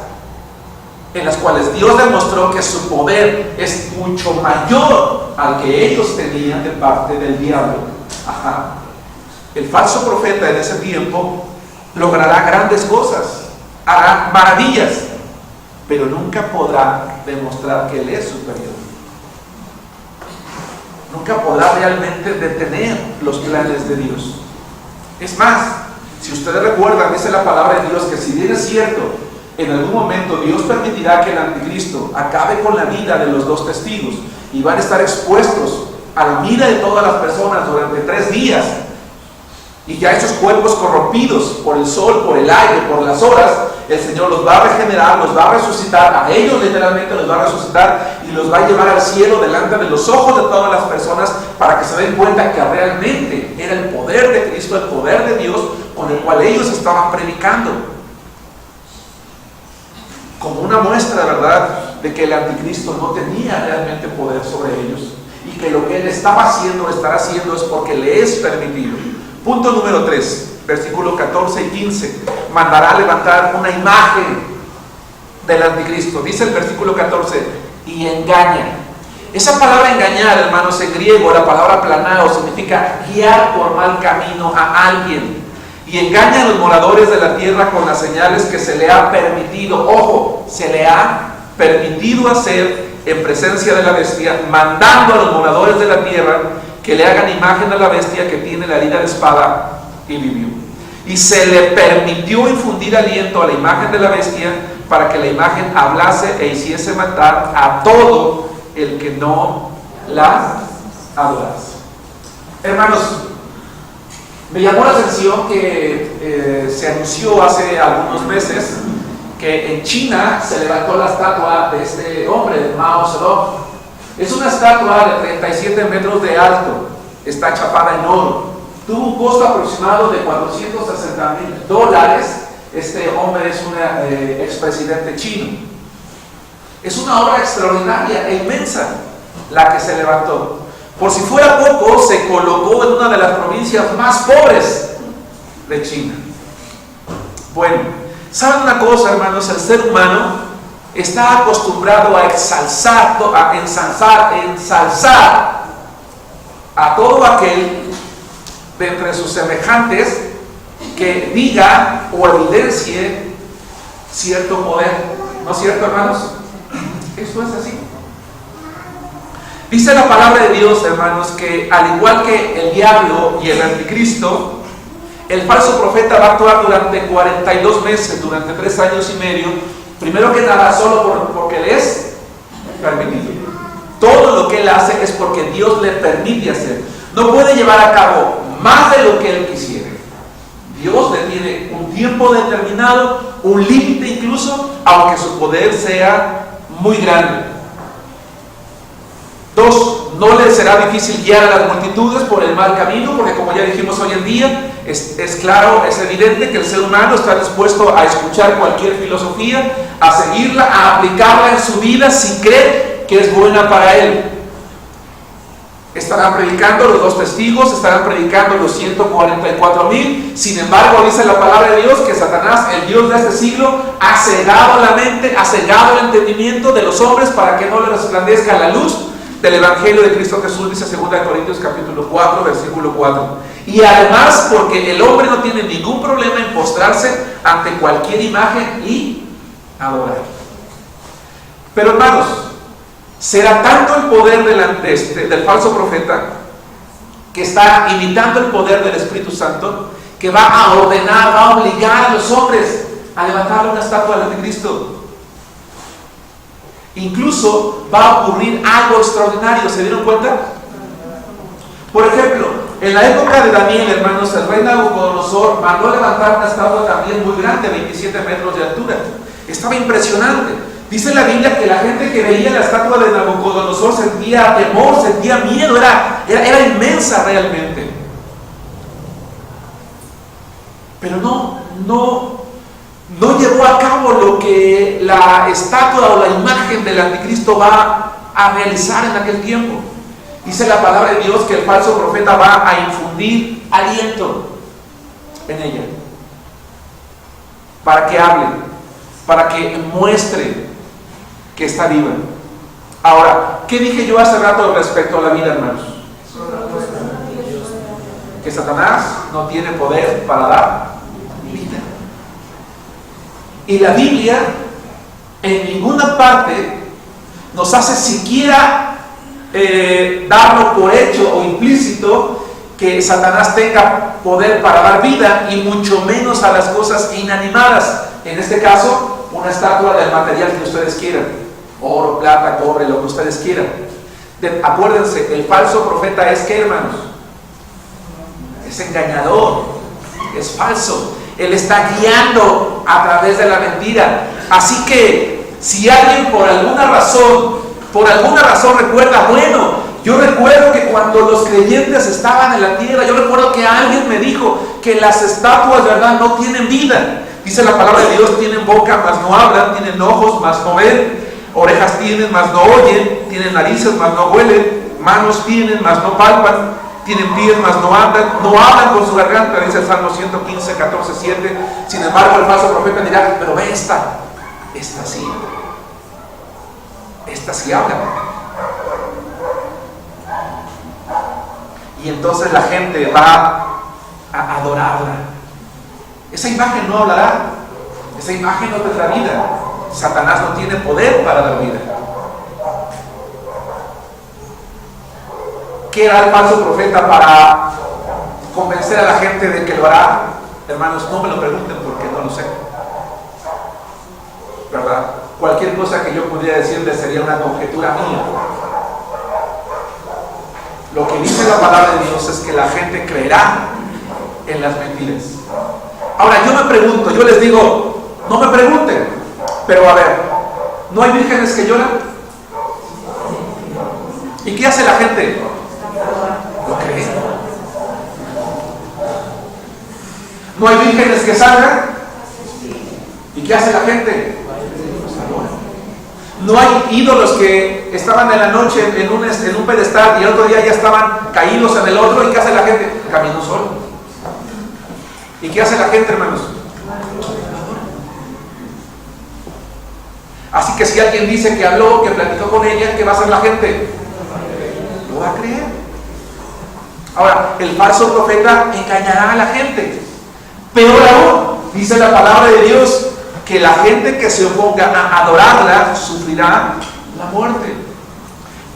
en las cuales Dios demostró que su poder es mucho mayor al que ellos tenían de parte del diablo. El falso profeta en ese tiempo logrará grandes cosas, hará maravillas, pero nunca podrá demostrar que Él es superior. Nunca podrá realmente detener los planes de Dios. Es más, si ustedes recuerdan, dice la palabra de Dios que si bien es cierto, en algún momento Dios permitirá que el anticristo acabe con la vida de los 2 testigos y van a estar expuestos a la vida de todas las personas durante 3 días, y ya esos cuerpos corrompidos por el sol, por el aire, por las horas, el Señor los va a regenerar, los va a resucitar, a ellos literalmente los va a resucitar y los va a llevar al cielo delante de los ojos de todas las personas, para que se den cuenta que realmente era el poder de Cristo, el poder de Dios con el cual ellos estaban predicando, como una muestra, ¿verdad?, de que el anticristo no tenía realmente poder sobre ellos, y que lo que él estaba haciendo o estará haciendo es porque le es permitido. Punto número 3, versículo 14 y 15. Mandará a levantar una imagen del anticristo. Dice el versículo 14, y engaña. Esa palabra engañar, hermanos, en griego, la palabra planao, significa guiar por mal camino a alguien. Y engaña a los moradores de la tierra con las señales que se le ha permitido. Ojo, se le ha permitido hacer en presencia de la bestia, mandando a los moradores de la tierra que le hagan imagen a la bestia que tiene la herida de espada y vivió. Y se le permitió infundir aliento a la imagen de la bestia para que la imagen hablase e hiciese matar a todo el que no la adorase. Hermanos, me llamó la atención que se anunció hace algunos meses que en China se levantó la estatua de este hombre, de Mao Zedong. Es una estatua de 37 metros de alto, está chapada en oro. Tuvo un costo aproximado de $460,000. Este hombre es un expresidente chino. Es una obra extraordinaria e inmensa la que se levantó. Por si fuera poco, se colocó en una de las provincias más pobres de China. Bueno, ¿saben una cosa, hermanos? El ser humano está acostumbrado a ensalzar a todo aquel de entre sus semejantes que diga o evidencie cierto poder. ¿No es cierto, hermanos? Esto es así. Dice la palabra de Dios, hermanos, que al igual que el diablo y el anticristo, el falso profeta va a actuar durante 42 meses, durante 3 años y medio, primero que nada solo porque le es permitido. Todo lo que él hace es porque Dios le permite hacer. No puede llevar a cabo más de lo que él quisiera. Dios le tiene un tiempo determinado, un límite incluso, aunque su poder sea muy grande. 2, no le será difícil guiar a las multitudes por el mal camino, porque como ya dijimos hoy en día, es claro, es evidente que el ser humano está dispuesto a escuchar cualquier filosofía, a seguirla, a aplicarla en su vida si cree que es buena para él. Estarán predicando los 2 testigos, estarán predicando los 144,000. Sin embargo, dice la palabra de Dios que Satanás, el Dios de este siglo, ha cegado la mente, ha cegado el entendimiento de los hombres para que no les resplandezca la luz del Evangelio de Cristo Jesús, dice 2 Corintios capítulo 4, versículo 4. Y además porque el hombre no tiene ningún problema en postrarse ante cualquier imagen y adorar. Pero hermanos, será tanto el poder del falso profeta, que está imitando el poder del Espíritu Santo, que va a ordenar, va a obligar a los hombres a levantar una estatua del anticristo. Incluso va a ocurrir algo extraordinario. ¿Se dieron cuenta? Por ejemplo, en la época de Daniel, hermanos, el rey Nabucodonosor mandó levantar una estatua también muy grande, 27 metros de altura. Estaba impresionante. Dice la Biblia que la gente que veía la estatua de Nabucodonosor sentía temor, sentía miedo, era inmensa realmente. Pero no llevó a cabo lo que la estatua o la imagen del anticristo va a realizar en aquel tiempo. Dice la palabra de Dios que el falso profeta va a infundir aliento en ella, para que hable, para que muestre que está viva. Ahora, ¿qué dije yo hace rato respecto a la vida, hermanos? Que Satanás no tiene poder para dar vida. Y la Biblia en ninguna parte nos hace siquiera darlo por hecho o implícito que Satanás tenga poder para dar vida, y mucho menos a las cosas inanimadas. En este caso, una estatua del material que ustedes quieran, oro, plata, cobre, lo que ustedes quieran. Acuérdense, el falso profeta es ¿qué, hermanos? Es engañador, es falso. Él está guiando a través de la mentira. Así que si alguien por alguna razón recuerda, bueno, yo recuerdo que cuando los creyentes estaban en la tierra, yo recuerdo que alguien me dijo que las estatuas, ¿verdad?, no tienen vida. Dice la palabra de Dios: tienen boca, mas no hablan; tienen ojos, mas no ven; orejas tienen, mas no oyen; tienen narices, mas no huelen; manos tienen, mas no palpan; tienen pies, mas no andan; no hablan con su garganta, dice el Salmo 115, 14, 7. Sin embargo, el falso profeta dirá: pero ve esta sí. Esta sí habla. Y entonces la gente va a adorarla. Esa imagen no hablará. Esa imagen no tendrá vida. Satanás no tiene poder para dar vida. ¿Qué hará el falso profeta para convencer a la gente de que lo hará? Hermanos, no me lo pregunten porque no lo sé, ¿verdad? Cualquier cosa que yo pudiera decirles sería una conjetura mía. Lo que dice la palabra de Dios es que la gente creerá en las mentiras. Ahora, yo me pregunto, yo les digo, no me pregunten, pero a ver, ¿no hay vírgenes que lloran? ¿Y qué hace la gente? Lo cree. ¿No hay vírgenes que salgan? ¿Y qué hace la gente? No hay ídolos que estaban en la noche en un pedestal y el otro día ya estaban caídos en el otro. ¿Y qué hace la gente? Caminó solo. ¿Y qué hace la gente, hermanos? Así que si alguien dice que habló, que platicó con ella, ¿qué va a hacer la gente? Lo va a creer. Ahora, el falso profeta engañará a la gente. Peor aún, dice la palabra de Dios, que la gente que se oponga a adorarla sufrirá la muerte.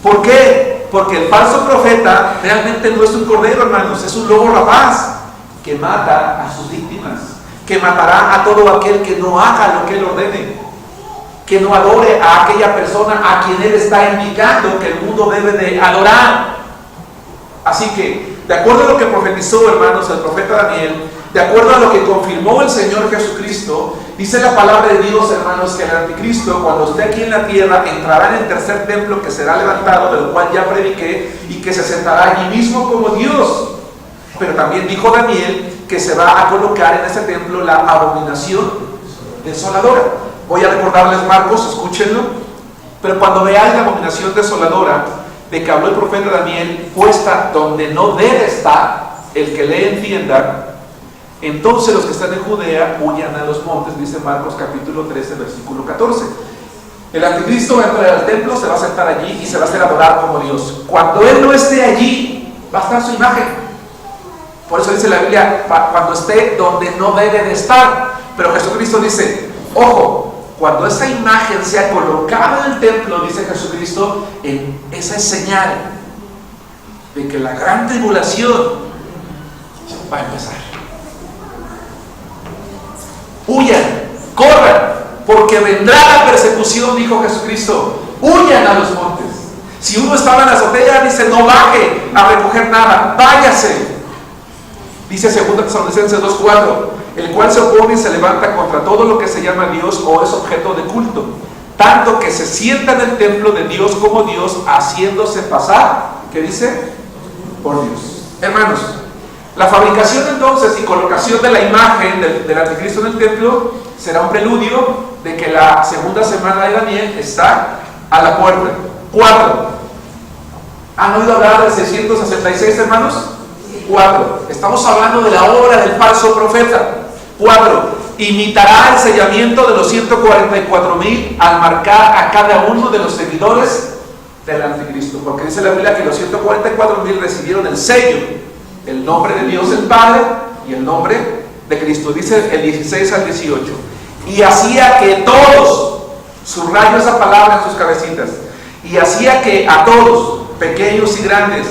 ¿Por qué? Porque el falso profeta realmente no es un cordero, hermanos, es un lobo rapaz que mata a sus víctimas, que matará a todo aquel que no haga lo que él ordene, que no adore a aquella persona a quien él está indicando que el mundo debe de adorar. Así que, de acuerdo a lo que profetizó, hermanos, el profeta Daniel, de acuerdo a lo que confirmó el Señor Jesucristo, dice la palabra de Dios, hermanos, que el anticristo, cuando esté aquí en la tierra, entrará en el tercer templo que será levantado, del cual ya prediqué, y que se sentará allí mismo como Dios. Pero también dijo Daniel que se va a colocar en ese templo la abominación desoladora. Voy a recordarles Marcos, escúchenlo. Pero cuando veáis la abominación desoladora de que habló el profeta Daniel, puesta donde no debe estar, el que le entienda, entonces los que están en Judea huyan a los montes, dice Marcos capítulo 13, versículo 14. El anticristo va a entrar al templo, se va a sentar allí y se va a hacer adorar como Dios. Cuando él no esté allí, va a estar su imagen. Por eso dice la Biblia, cuando esté donde no debe de estar. Pero Jesucristo dice, ojo, cuando esa imagen sea colocada en el templo, dice Jesucristo, esa es señal de que la gran tribulación va a empezar. Huyan, corran, porque vendrá la persecución, dijo Jesucristo. Huyan a los montes. Si uno estaba en la azotea, dice, no baje a recoger nada, váyase. Dice 2 Tesalonicenses 2:4, el cual se opone y se levanta contra todo lo que se llama Dios o es objeto de culto, tanto que se sienta en el templo de Dios como Dios, haciéndose pasar, ¿qué dice? Por Dios. Hermanos, la fabricación entonces y colocación de la imagen del anticristo en el templo será un preludio de que la segunda semana de Daniel está a la puerta. 4. ¿Han oído hablar del 666, hermanos? 4. Estamos hablando de la obra del falso profeta. 4. Imitará el sellamiento de los 144,000 al marcar a cada uno de los seguidores del anticristo. Porque dice la Biblia que los 144,000 recibieron el sello, el nombre de Dios el Padre y el nombre de Cristo. Dice el 16 al 18. Y hacía que todos, subrayo esa palabra en sus cabecitas, y hacía que a todos, pequeños y grandes,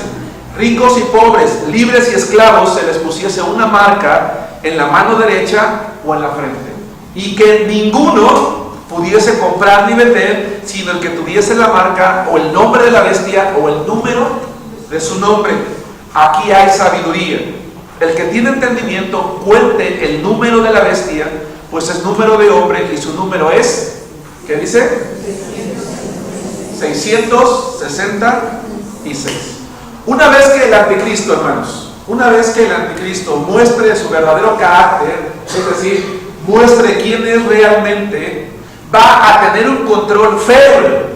ricos y pobres, libres y esclavos, se les pusiese una marca en la mano derecha o en la frente, y que ninguno pudiese comprar ni vender, sino el que tuviese la marca o el nombre de la bestia o el número de su nombre. Aquí hay sabiduría. El que tiene entendimiento cuente el número de la bestia, pues es número de hombre y su número es, ¿qué dice? 666. Una vez que el anticristo, hermanos, una vez que el anticristo muestre su verdadero carácter, es decir, muestre quién es realmente, va a tener un control férreo,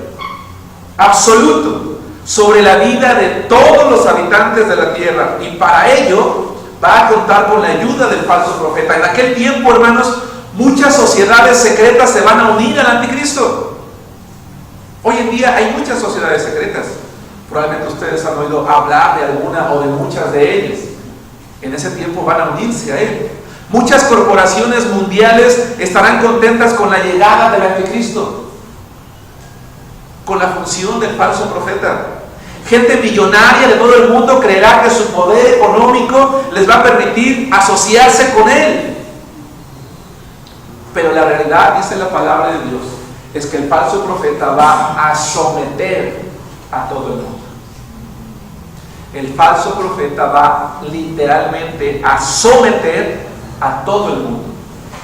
absoluto, sobre la vida de todos los habitantes de la tierra, y para ello va a contar con la ayuda del falso profeta. En aquel tiempo, hermanos, muchas sociedades secretas se van a unir al anticristo. Hoy en día hay muchas sociedades secretas. Probablemente ustedes han oído hablar de alguna o de muchas de ellas. En ese tiempo van a unirse a él. Muchas corporaciones mundiales estarán contentas con la llegada del anticristo, con la función del falso profeta. Gente millonaria de todo el mundo creerá que su poder económico les va a permitir asociarse con él. Pero la realidad, dice la palabra de Dios, es que el falso profeta va a someter a todo el mundo. El falso profeta va literalmente a someter a todo el mundo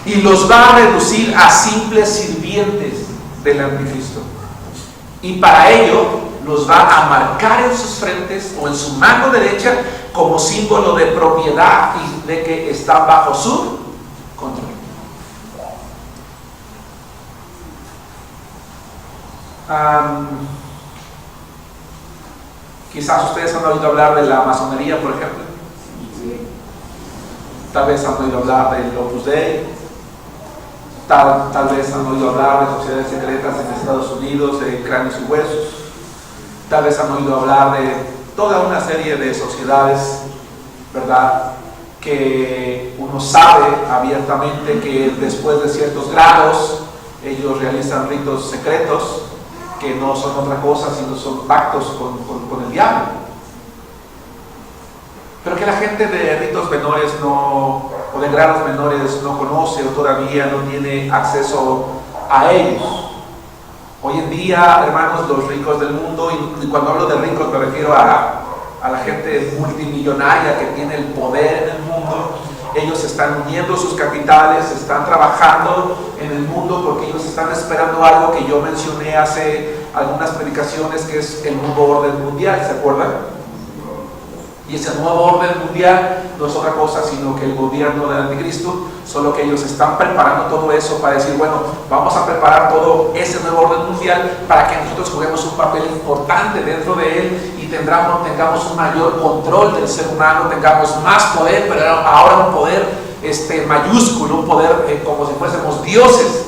y los va a reducir a simples sirvientes del anticristo. Y para ello los va a marcar en sus frentes o en su mano derecha como símbolo de propiedad y de que está bajo su control. Quizás ustedes han oído hablar de la masonería, por ejemplo. Tal vez han oído hablar del Opus Dei. Tal vez han oído hablar de sociedades secretas en Estados Unidos, de Cráneos y Huesos. Tal vez han oído hablar de toda una serie de sociedades, ¿verdad?, que uno sabe abiertamente que después de ciertos grados ellos realizan ritos secretos que no son otra cosa sino son pactos con el del diablo. Pero que la gente de ritos menores o de grados menores no conoce o todavía no tiene acceso a ellos. Hoy en día, hermanos, los ricos del mundo, y cuando hablo de ricos me refiero a la gente multimillonaria que tiene el poder en el mundo, ellos están uniendo sus capitales, están trabajando en el mundo porque ellos están esperando algo que yo mencioné hace algunas predicaciones, que es el nuevo orden mundial, ¿se acuerdan? Y ese nuevo orden mundial no es otra cosa sino que el gobierno del anticristo, solo que ellos están preparando todo eso para decir, bueno, vamos a preparar todo ese nuevo orden mundial para que nosotros juguemos un papel importante dentro de él y tengamos un mayor control del ser humano, tengamos más poder, pero ahora un poder mayúsculo, un poder como si fuésemos dioses.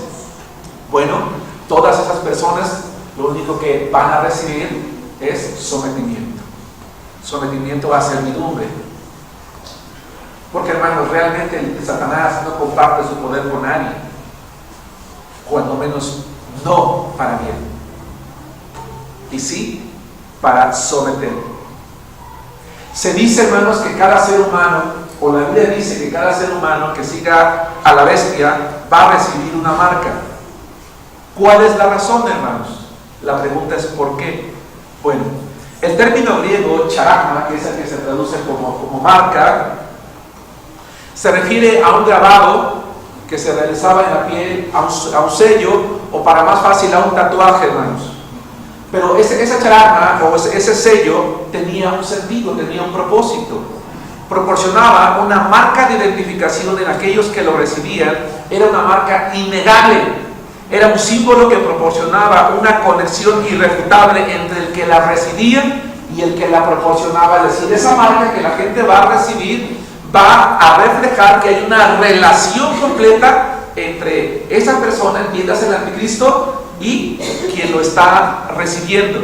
Bueno, todas esas personas lo único que van a recibir es sometimiento a servidumbre. Porque, hermanos, realmente Satanás no comparte su poder con nadie, cuando menos no para bien, y sí para someter. Se dice, hermanos, que cada ser humano, o la Biblia dice que cada ser humano que siga a la bestia va a recibir una marca. ¿Cuál es la razón, hermanos? La pregunta es ¿por qué? Bueno, el término griego charagma, que es el que se traduce como marca, se refiere a un grabado que se realizaba en la piel, a un sello, o para más fácil, a un tatuaje, hermanos. Pero esa charagma o ese sello tenía un sentido, tenía un propósito. Proporcionaba una marca de identificación en aquellos que lo recibían. Era una marca innegable. Era un símbolo que proporcionaba una conexión irrefutable entre el que la recibía y el que la proporcionaba. Es decir, esa marca que la gente va a recibir va a reflejar que hay una relación completa entre esa persona, entiéndase el anticristo, y quien lo está recibiendo.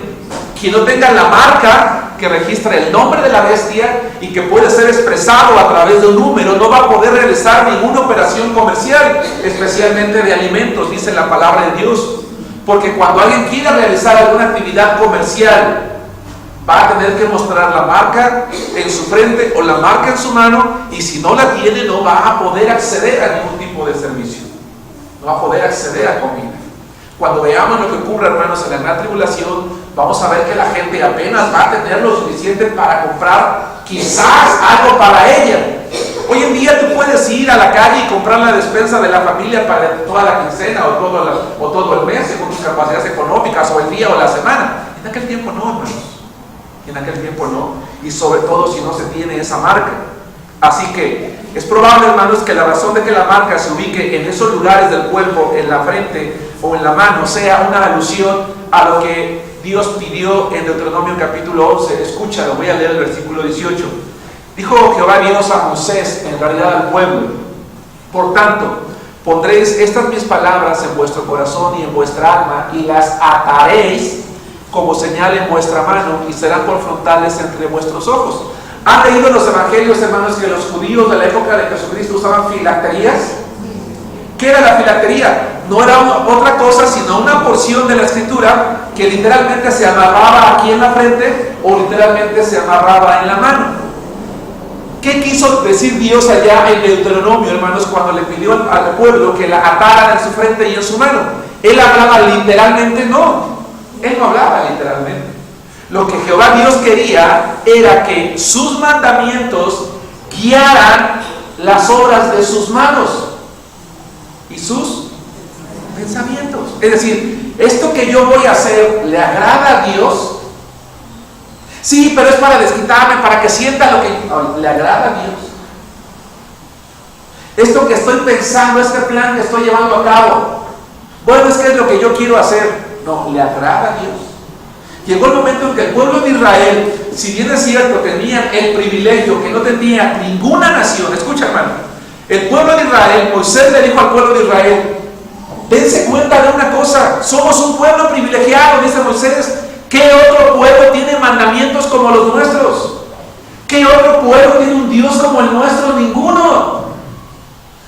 Quien no tenga la marca que registra el nombre de la bestia y que puede ser expresado a través de un número, no va a poder realizar ninguna operación comercial, especialmente de alimentos, dice la palabra de Dios. Porque cuando alguien quiera realizar alguna actividad comercial, va a tener que mostrar la marca en su frente o la marca en su mano, y si no la tiene, no va a poder acceder a ningún tipo de servicio, no va a poder acceder a comida. Cuando veamos lo que ocurre, hermanos, en la gran tribulación, vamos a ver que la gente apenas va a tener lo suficiente para comprar quizás algo para ella. Hoy en día tú puedes ir a la calle y comprar la despensa de la familia para toda la quincena o todo el mes, según tus capacidades económicas, o el día o la semana. En aquel tiempo no, hermanos. En aquel tiempo no. Y sobre todo si no se tiene esa marca. Así que es probable, hermanos, que la razón de que la marca se ubique en esos lugares del cuerpo, en la frente o en la mano, sea una alusión a lo que Dios pidió en Deuteronomio capítulo 11. Escúchalo, voy a leer el versículo 18. Dijo Jehová Dios a Moisés, en realidad al pueblo: por tanto, pondréis estas mis palabras en vuestro corazón y en vuestra alma, y las ataréis como señal en vuestra mano, y serán por frontales entre vuestros ojos. ¿Han leído los evangelios, hermanos, que los judíos de la época de Jesucristo usaban filacterías? ¿Qué era la filactería? No era otra cosa sino una porción de la escritura que literalmente se amarraba aquí en la frente o literalmente se amarraba en la mano. ¿Qué quiso decir Dios allá en Deuteronomio, hermanos, cuando le pidió al pueblo que la ataran en su frente y en su mano? ¿Él hablaba literalmente? No, él no hablaba literalmente. Lo que Jehová Dios quería era que sus mandamientos guiaran las obras de sus manos y sus pensamientos. Es decir, esto que yo voy a hacer, ¿le agrada a Dios? Sí, pero es para desquitarme, para que sienta lo que le agrada a Dios. Esto que estoy pensando, este plan que estoy llevando a cabo, bueno, es que es lo que yo quiero hacer. No, ¿le agrada a Dios? Llegó el momento en que el pueblo de Israel, si bien es cierto, tenían el privilegio que no tenía ninguna nación. Escucha, hermano, el pueblo de Israel, Moisés le dijo al pueblo de Israel: dense cuenta de una cosa, somos un pueblo privilegiado, dice Moisés. ¿Qué otro pueblo tiene mandamientos como los nuestros? ¿Qué otro pueblo tiene un Dios como el nuestro? Ninguno.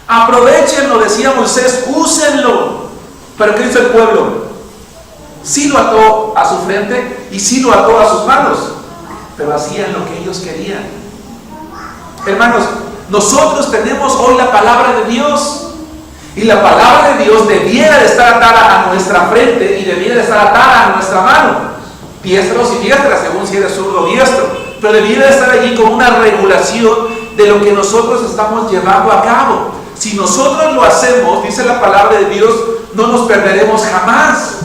Aprovechenlo, decía Moisés, úsenlo. Pero ¿qué hizo el pueblo? Sí lo ató a su frente y sí lo ató a sus manos. pero hacían lo que ellos querían. Hermanos, nosotros tenemos hoy la palabra de Dios, y la palabra de Dios debiera de estar atada a nuestra frente y debiera de estar atada a nuestra mano, diestros y diestras, según si eres zurdo o diestro, pero debiera de estar allí como una regulación de lo que nosotros estamos llevando a cabo. Si nosotros lo hacemos, dice la palabra de Dios, no nos perderemos jamás.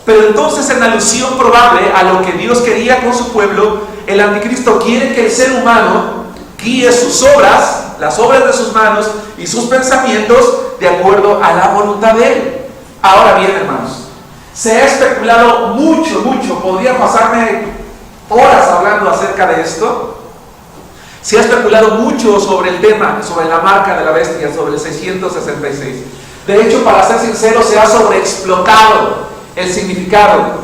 Pero entonces, en alusión probable a lo que Dios quería con su pueblo, el anticristo quiere que el ser humano guíe sus obras, las obras de sus manos y sus pensamientos de acuerdo a la voluntad de él. Ahora bien, hermanos, se ha especulado mucho, podría pasarme horas hablando acerca de esto. Se ha especulado mucho sobre el tema, sobre la marca de la bestia, sobre el 666. De hecho, para ser sincero, se ha sobreexplotado el significado.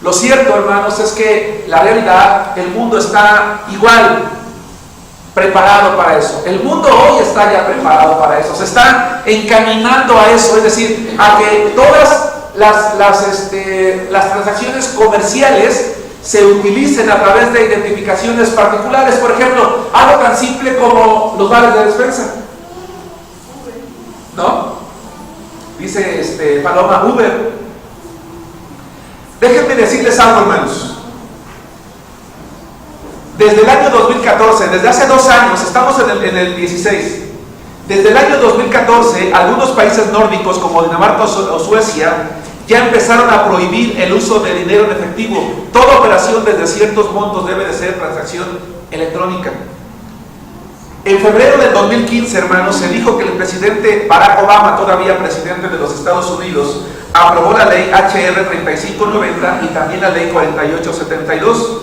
Lo cierto, hermanos, es que la realidad, el mundo está igual preparado para eso. El mundo hoy está ya preparado para eso. Se está encaminando a eso, es decir, a que todas las transacciones comerciales se utilicen a través de identificaciones particulares. Por ejemplo, algo tan simple como los vales de despensa, ¿no? Dice Paloma, Uber. Déjenme decirles algo, hermanos. Desde el año 2014, desde hace 2 años, estamos en el 16. Desde el año 2014, algunos países nórdicos como Dinamarca o Suecia ya empezaron a prohibir el uso de dinero en efectivo. Toda operación desde ciertos montos debe de ser transacción electrónica. En febrero del 2015, hermanos, se dijo que el presidente Barack Obama, todavía presidente de los Estados Unidos, aprobó la ley HR 3590 y también la ley 4872,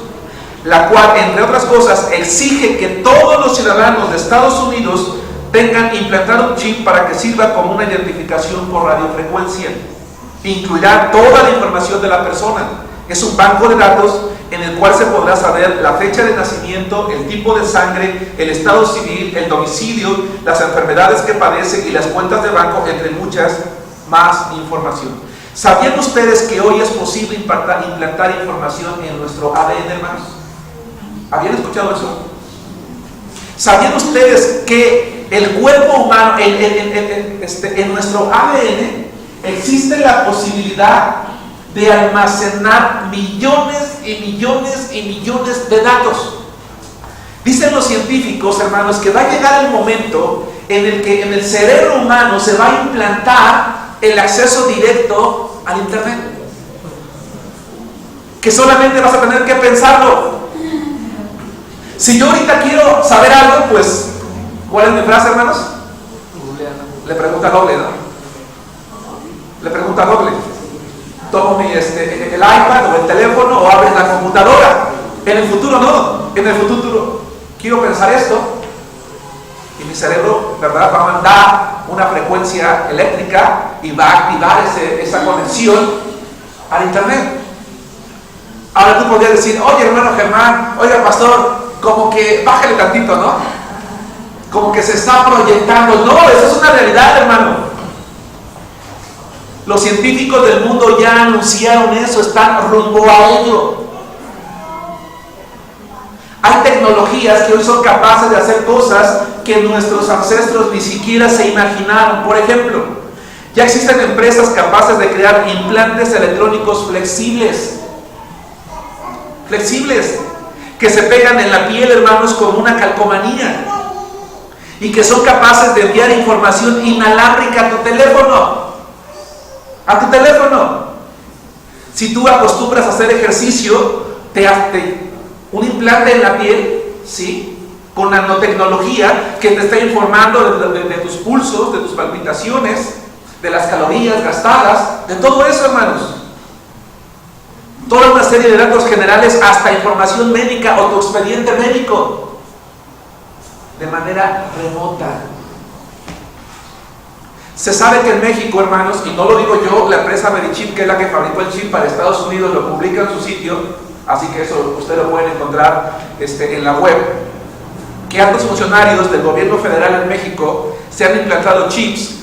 la cual, entre otras cosas, exige que todos los ciudadanos de Estados Unidos tengan implantado un chip para que sirva como una identificación por radiofrecuencia. Incluirá toda la información de la persona. Es un banco de datos en el cual se podrá saber la fecha de nacimiento, el tipo de sangre, el estado civil, el domicilio, las enfermedades que padece y las cuentas de banco, entre muchas más información. ¿Sabían ustedes que hoy es posible implantar información en nuestro ADN, hermanos? ¿Habían escuchado eso? ¿Sabían ustedes que el cuerpo humano, en nuestro ADN, existe la posibilidad de almacenar millones y millones y millones de datos? Dicen los científicos, hermanos, que va a llegar el momento en el que en el cerebro humano se va a implantar el acceso directo al internet, que solamente vas a tener que pensarlo. Si yo ahorita quiero saber algo, pues, ¿cuál es mi frase, hermanos? Le pregunta a Google, ¿no? Le pregunta a Google. Tomo el iPad o el teléfono o abres la computadora. En el futuro no. En el futuro quiero pensar esto y mi cerebro, ¿verdad?, va a mandar una frecuencia eléctrica y va a activar esa conexión al internet. Ahora tú podrías decir, oye, hermano Germán, oiga, pastor, como que bájale tantito, ¿no? Como que se está proyectando. No, eso es una realidad, hermano. Los científicos del mundo ya anunciaron eso, están rumbo a ello. Hay tecnologías que hoy son capaces de hacer cosas que nuestros ancestros ni siquiera se imaginaron. Por ejemplo, ya existen empresas capaces de crear implantes electrónicos flexibles, que se pegan en la piel, hermanos, como una calcomanía, y que son capaces de enviar información inalámbrica a tu teléfono. Si tú acostumbras a hacer ejercicio, un implante en la piel, ¿sí?, con nanotecnología que te está informando de tus pulsos, de tus palpitaciones, de las calorías gastadas, de todo eso, hermanos. Toda una serie de datos generales, hasta información médica o tu expediente médico, de manera remota. Se sabe que en México, hermanos, y no lo digo yo, la empresa Verichip, que es la que fabricó el chip para Estados Unidos, lo publica en su sitio, así que eso ustedes lo pueden encontrar en la web, que altos funcionarios del gobierno federal en México se han implantado chips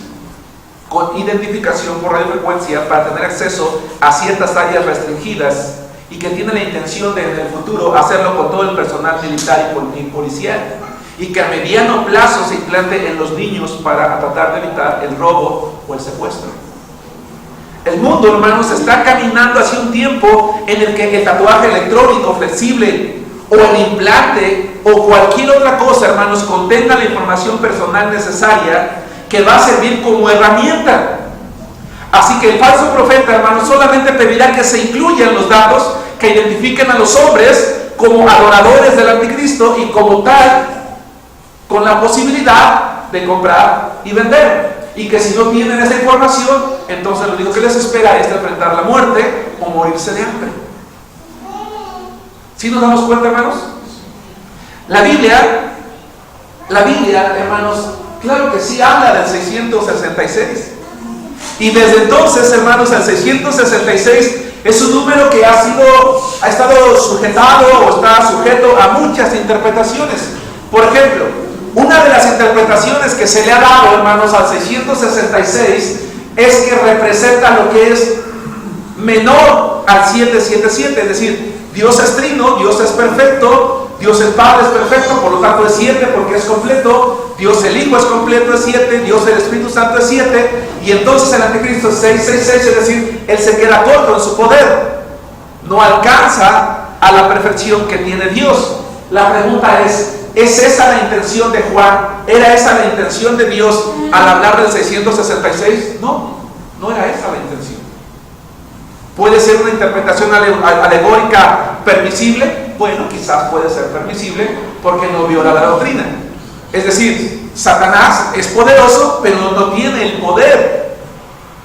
con identificación por radiofrecuencia para tener acceso a ciertas áreas restringidas y que tiene la intención de en el futuro hacerlo con todo el personal militar y policial, y que a mediano plazo se implante en los niños para tratar de evitar el robo o el secuestro. El mundo, hermanos, está caminando hacia un tiempo en el que el tatuaje electrónico flexible o el implante o cualquier otra cosa, hermanos, contenga la información personal necesaria que va a servir como herramienta. Así que el falso profeta, hermanos, solamente pedirá que se incluyan los datos que identifiquen a los hombres como adoradores del anticristo y como tal, con la posibilidad de comprar y vender. Y que si no tienen esa información, entonces lo único que les espera es enfrentar la muerte o morirse de hambre. ¿Sí nos damos cuenta, hermanos? La Biblia, hermanos, claro que sí habla del 666. Y desde entonces, hermanos, el 666 es un número que ha estado sujetado o está sujeto a muchas interpretaciones. Por ejemplo, una de las interpretaciones que se le ha dado, hermanos, al 666 es que representa lo que es menor al 777, es decir, Dios es trino, Dios es perfecto, Dios el Padre es perfecto, por lo tanto es 7 porque es completo, Dios el Hijo es completo, es 7, Dios el Espíritu Santo es 7, y entonces el anticristo es 666, es decir, él se queda corto en su poder, no alcanza a la perfección que tiene Dios. La pregunta ¿es esa la intención de Juan? ¿Era esa la intención de Dios al hablar del 666? No, no era esa la intención. ¿Puede ser una interpretación alegórica permisible? Bueno, quizás puede ser permisible porque no viola la doctrina. Es decir, Satanás es poderoso, pero no tiene el poder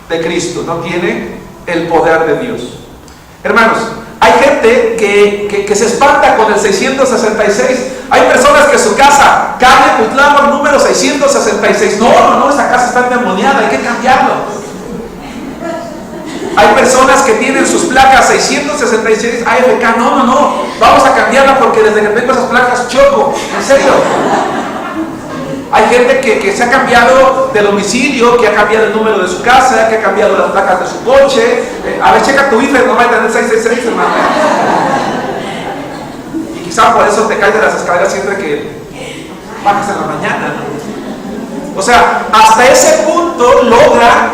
de Cristo, no tiene el poder de Dios. Hermanos, hay gente que se espanta con el 666. Hay personas que su casa, calle Cuitláhuac número 666. No, esa casa está endemoniada, hay que cambiarlo. Hay personas que tienen sus placas 666 AFK. No, vamos a cambiarla porque desde que tengo esas placas choco, en serio. Hay gente que se ha cambiado de domicilio, que ha cambiado el número de su casa, que ha cambiado las placas de su coche. A ver, checa tu IFE, no va a tener 666, hermano. Y quizás por eso te caes de las escaleras siempre que bajas en la mañana, ¿no? O sea, hasta ese punto logra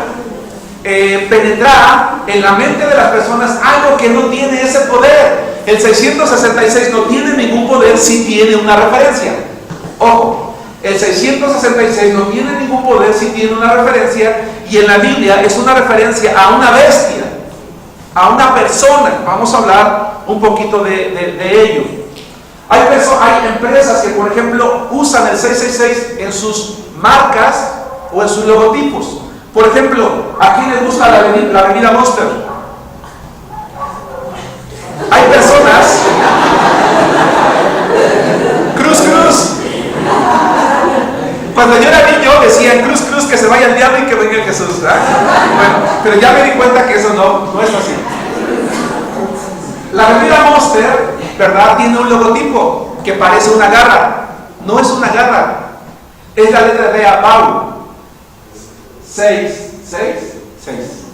penetrar en la mente de las personas algo que no tiene ese poder. El 666 no tiene ningún poder, si tiene una referencia. Ojo, el 666 no tiene ningún poder, si tiene una referencia, y en la Biblia es una referencia a una bestia, a una persona. Vamos a hablar un poquito de ello. Hay empresas que, por ejemplo, usan el 666 en sus marcas o en sus logotipos. Por ejemplo, ¿a quién les gusta la bebida Monster? Hay personas. Cruz. Cuando yo era niño decían cruz, que se vaya el diablo y que venga Jesús, ¿verdad? Bueno, pero ya me di cuenta que eso no es así. La bebida Monster, ¿verdad?, tiene un logotipo que parece una garra. No es una garra, es la letra de Abau. 666.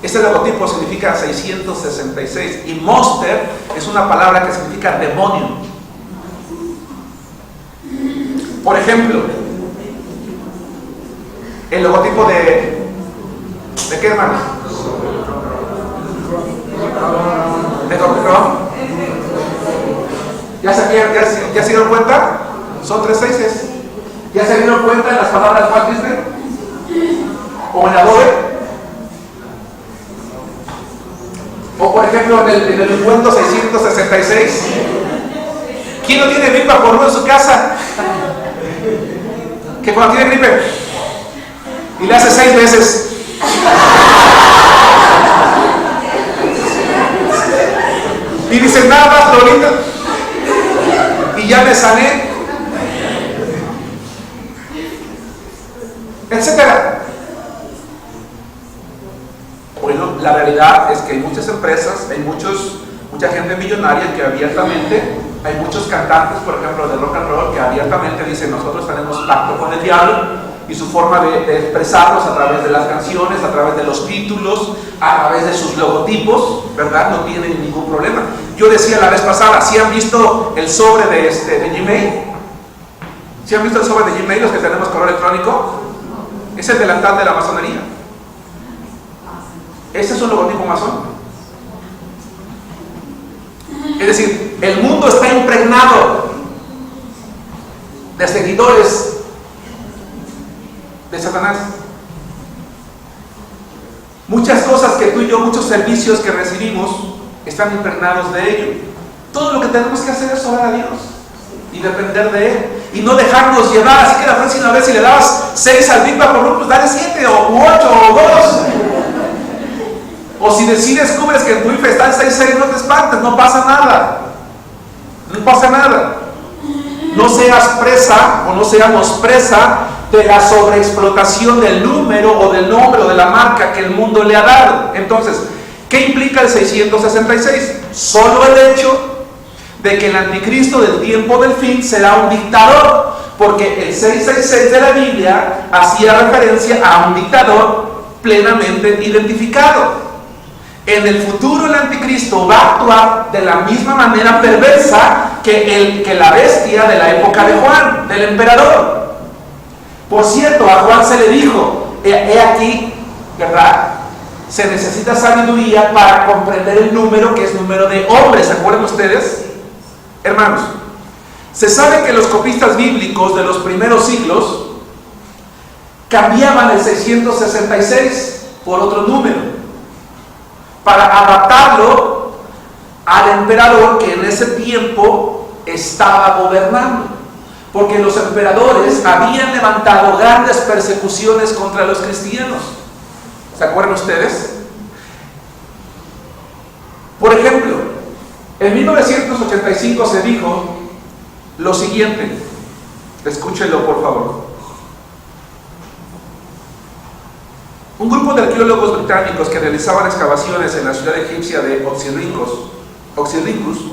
Este logotipo significa 666 y Monster es una palabra que significa demonio. Por ejemplo, el logotipo ¿de qué, hermano? ¿De Coca-Cola? ¿Ya se dieron cuenta? Son 3 seises. ¿Ya se dieron cuenta en las palabras Walt Disney? ¿O en Adobe? O por ejemplo en el encuentro 666. ¿Quién no tiene gripe por uno en su casa? Que cuando tiene gripe y le hace 6 veces. Y dice nada más Lolita y ya me sané, etcétera. Bueno, la realidad es que hay muchas empresas, hay mucha gente millonaria que abiertamente, hay muchos cantantes, por ejemplo, de rock and roll, que abiertamente dicen: nosotros tenemos pacto con el diablo y su forma de expresarlos a través de las canciones, a través de los títulos, a través de sus logotipos, ¿verdad? No tienen ningún problema. Yo decía la vez pasada, ¿sí han visto el sobre de Gmail? ¿Sí han visto el sobre de Gmail, los que tenemos correo electrónico? Es el delantal de la masonería. Este es un logotipo masón. Es decir, el mundo está impregnado de seguidores de Satanás. Muchas cosas que tú y yo, muchos servicios que recibimos, están impregnados de ello. Todo lo que tenemos que hacer es orar a Dios y depender de Él y no dejarnos llevar. Así que la Francia, una vez, si le dabas 6 al Big Bang por uno, pues dale 7 o 8 o 2. O si descubres que en tu IFE está el 6-6, no te espantes, no pasa nada. No pasa nada. No seas presa o no seamos presa de la sobreexplotación del número o del nombre o de la marca que el mundo le ha dado. Entonces, ¿qué implica el 666? Solo el hecho de que el anticristo del tiempo del fin será un dictador, porque el 666 de la Biblia hacía referencia a un dictador plenamente identificado. En el futuro el anticristo va a actuar de la misma manera perversa que la bestia de la época de Juan, del emperador. Por cierto, a Juan se le dijo, he aquí, ¿verdad? Se necesita sabiduría para comprender el número, que es número de hombres. ¿Se acuerdan ustedes? Hermanos, se sabe que los copistas bíblicos de los primeros siglos cambiaban el 666 por otro número, para adaptarlo al emperador que en ese tiempo estaba gobernando, porque los emperadores habían levantado grandes persecuciones contra los cristianos. ¿Se acuerdan ustedes? Por ejemplo, en 1985 se dijo lo siguiente, escúchenlo por favor. Un grupo de arqueólogos británicos que realizaban excavaciones en la ciudad egipcia de Oxirrinchus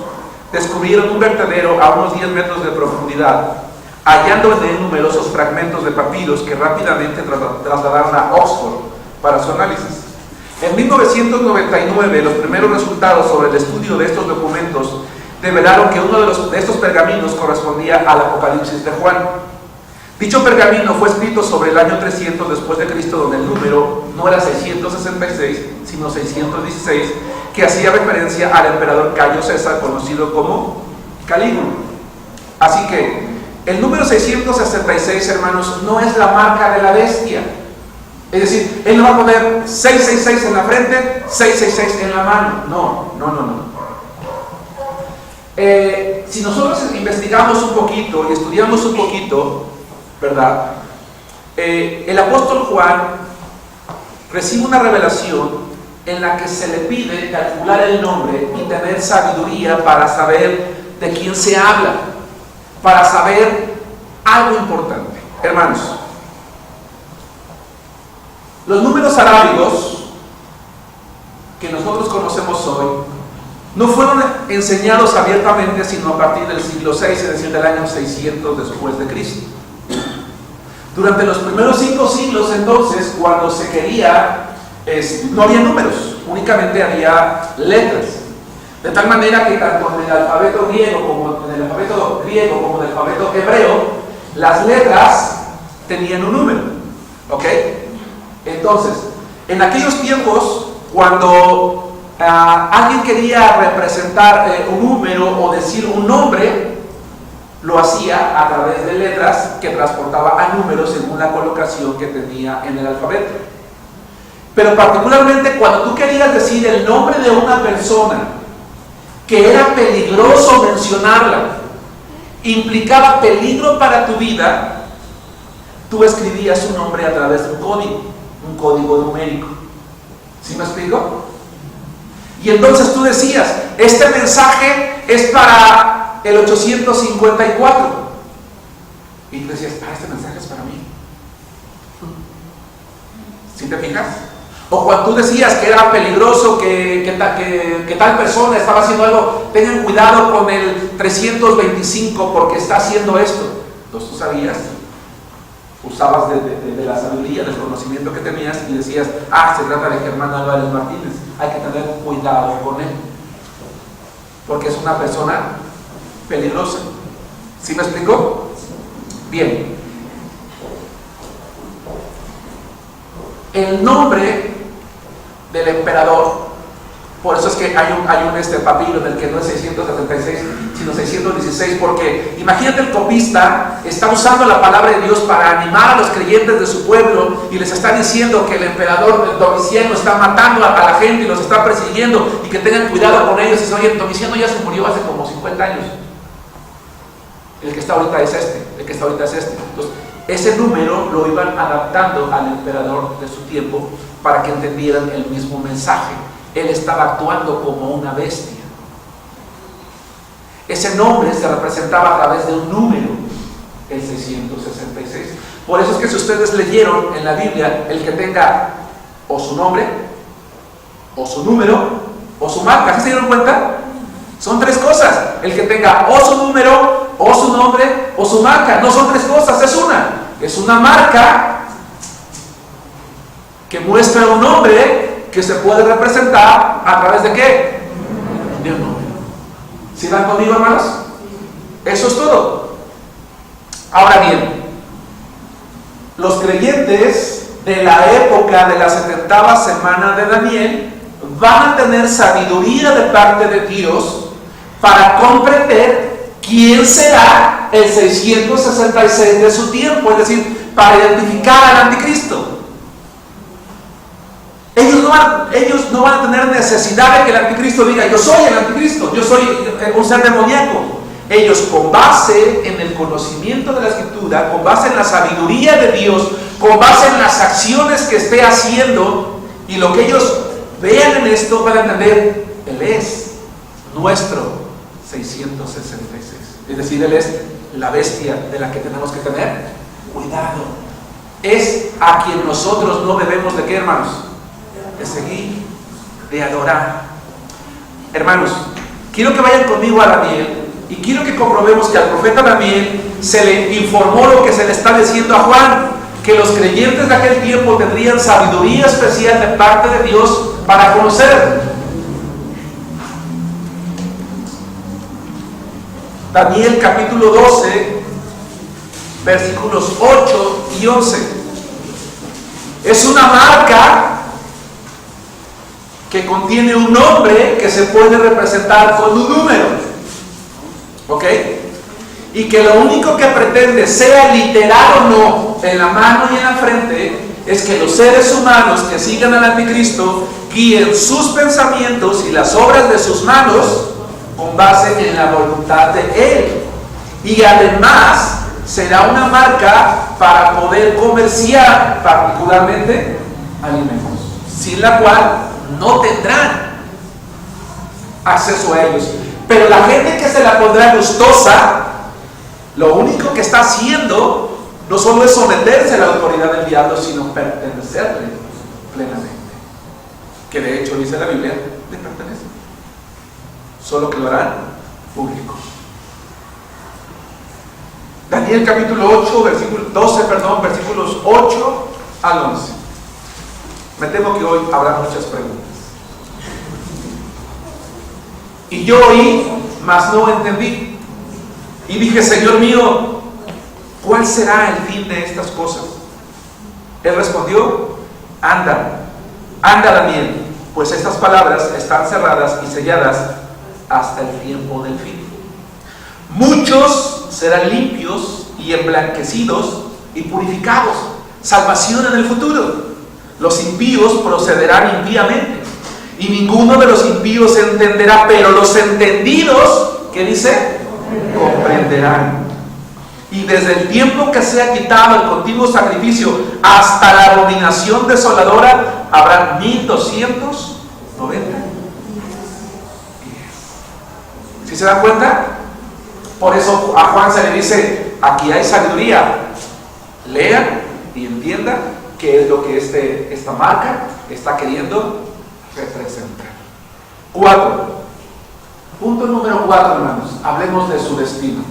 descubrieron un vertedero a unos 10 metros de profundidad, hallando en él numerosos fragmentos de papiros que rápidamente trasladaron a Oxford para su análisis. En 1999, los primeros resultados sobre el estudio de estos documentos revelaron que uno de estos pergaminos correspondía al Apocalipsis de Juan. Dicho pergamino fue escrito sobre el año 300 después de Cristo, donde el número no era 666, sino 616, que hacía referencia al emperador Cayo César, conocido como Calígula. Así que el número 666, hermanos, no es la marca de la bestia. Es decir, él no va a poner 666 en la frente, 666 en la mano. No. Si nosotros investigamos un poquito y estudiamos un poquito, ¿verdad? El apóstol Juan recibe una revelación en la que se le pide calcular el nombre y tener sabiduría para saber de quién se habla, para saber algo importante. Hermanos, los números arábigos que nosotros conocemos hoy no fueron enseñados abiertamente sino a partir del siglo VI, es decir, del año 600 después de Cristo. Durante los primeros 5 siglos, entonces, cuando se quería, no había números, únicamente había letras. De tal manera que tanto en el alfabeto griego como en el alfabeto hebreo, las letras tenían un número. ¿Ok? Entonces, en aquellos tiempos, cuando alguien quería representar un número o decir un nombre, lo hacía a través de letras que transportaba a números según la colocación que tenía en el alfabeto. Pero particularmente cuando tú querías decir el nombre de una persona que era peligroso mencionarla, implicaba peligro para tu vida, tú escribías su nombre a través de un código numérico. ¿Sí me explico? Y entonces tú decías, este mensaje es para el 854. Y tú decías, este mensaje es para mí. ¿Sí te fijas? O cuando tú decías que era peligroso, que tal persona estaba haciendo algo, tengan cuidado con el 325 porque está haciendo esto. Entonces tú sabías Usabas de la sabiduría, del conocimiento que tenías y decías, se trata de Germán Álvarez Martínez, hay que tener cuidado con él, porque es una persona peligrosa. ¿Sí me explico? Bien. El nombre del emperador, por eso es que hay un papiro en el que no es 676, sino 616, porque imagínate, el copista está usando la palabra de Dios para animar a los creyentes de su pueblo y les está diciendo que el emperador Domiciano está matando a la gente y los está persiguiendo y que tengan cuidado con ellos. Y dice, oye, Domiciano ya se murió hace como 50 años. El que está ahorita es este. Entonces, ese número lo iban adaptando al emperador de su tiempo para que entendieran el mismo mensaje. Él estaba actuando como una bestia. Ese nombre se representaba a través de un número, el 666. Por eso es que si ustedes leyeron en la Biblia, el que tenga o su nombre, o su número, o su marca, ¿sí se dieron cuenta? Son tres cosas. El que tenga o su número, o su nombre, o su marca. No son tres cosas, es una. Es una marca que muestra un nombre que se puede representar a través de ¿qué? De un número. ¿Sí van conmigo, hermanos? Eso es todo. Ahora bien, los creyentes de la época de la 70ª semana de Daniel van a tener sabiduría de parte de Dios para comprender quién será el 666 de su tiempo, es decir, para identificar al anticristo. Ellos no van a tener necesidad de que el anticristo diga, yo soy el anticristo, yo soy un ser demoníaco. Ellos, con base en el conocimiento de la Escritura, con base en la sabiduría de Dios, con base en las acciones que esté haciendo y lo que ellos vean en esto, van a entender, Él es nuestro 666. Es decir, Él es la bestia de la que tenemos que tener cuidado. Es a quien nosotros no debemos de ¿qué, hermanos? De seguir, de adorar. Hermanos, quiero que vayan conmigo a Daniel y quiero que comprobemos que al profeta Daniel se le informó lo que se le está diciendo a Juan, que los creyentes de aquel tiempo tendrían sabiduría especial de parte de Dios para conocer. Daniel capítulo 12, versículos 8 y 11. Es una marca que contiene un nombre que se puede representar con un número, ¿ok? Y que lo único que pretende, sea literal o no, en la mano y en la frente, es que los seres humanos que sigan al anticristo guíen sus pensamientos y las obras de sus manos con base en la voluntad de Él. Y además será una marca para poder comerciar, particularmente alimentos, sin la cual no tendrán acceso a ellos. Pero la gente que se la pondrá gustosa, lo único que está haciendo no solo es someterse a la autoridad del diablo, sino pertenecerle plenamente, que de hecho dice la Biblia, le pertenece, solo que lo harán público. Daniel capítulo 8, versículos 8 al 11. Me temo que hoy habrá muchas preguntas. Y yo oí, mas no entendí. Y dije, Señor mío, ¿cuál será el fin de estas cosas? Él respondió, anda, Daniel, pues estas palabras están cerradas y selladas hasta el tiempo del fin. Muchos serán limpios y emblanquecidos y purificados. Salvación en el futuro. Los impíos procederán impíamente y ninguno de los impíos entenderá, pero los entendidos, ¿qué dice? Comprenderán. Y desde el tiempo que sea quitado el continuo sacrificio hasta la abominación desoladora habrá 1290. ¿Sí se dan cuenta? Por eso a Juan se le dice, aquí hay sabiduría, lean y entiendan qué es lo que esta marca está queriendo representar. 4. Punto número 4, hermanos. Hablemos de su destino.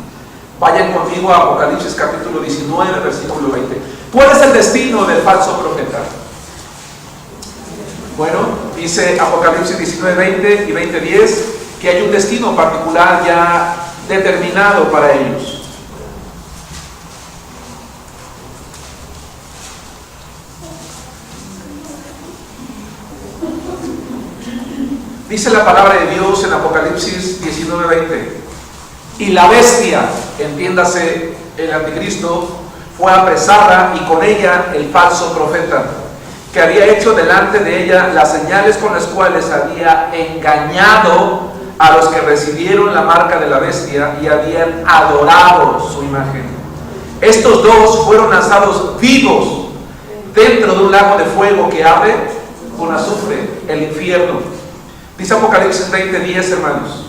Vayan conmigo a Apocalipsis capítulo 19, versículo 20. ¿Cuál es el destino del falso profeta? Bueno, dice Apocalipsis 19:20 y 20:10 que hay un destino particular ya determinado para ellos. Dice la palabra de Dios en Apocalipsis 19:20: y la bestia, entiéndase el anticristo, fue apresada, y con ella el falso profeta, que había hecho delante de ella las señales con las cuales había engañado a los que recibieron la marca de la bestia y habían adorado su imagen. Estos dos fueron lanzados vivos dentro de un lago de fuego que arde con azufre, el infierno. Dice Apocalipsis 20:10, hermanos.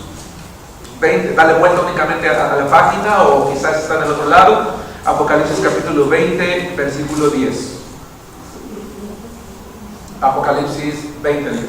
20, dale vuelta únicamente a la página, o quizás está en el otro lado. Apocalipsis capítulo 20, versículo 10. Apocalipsis 20:10.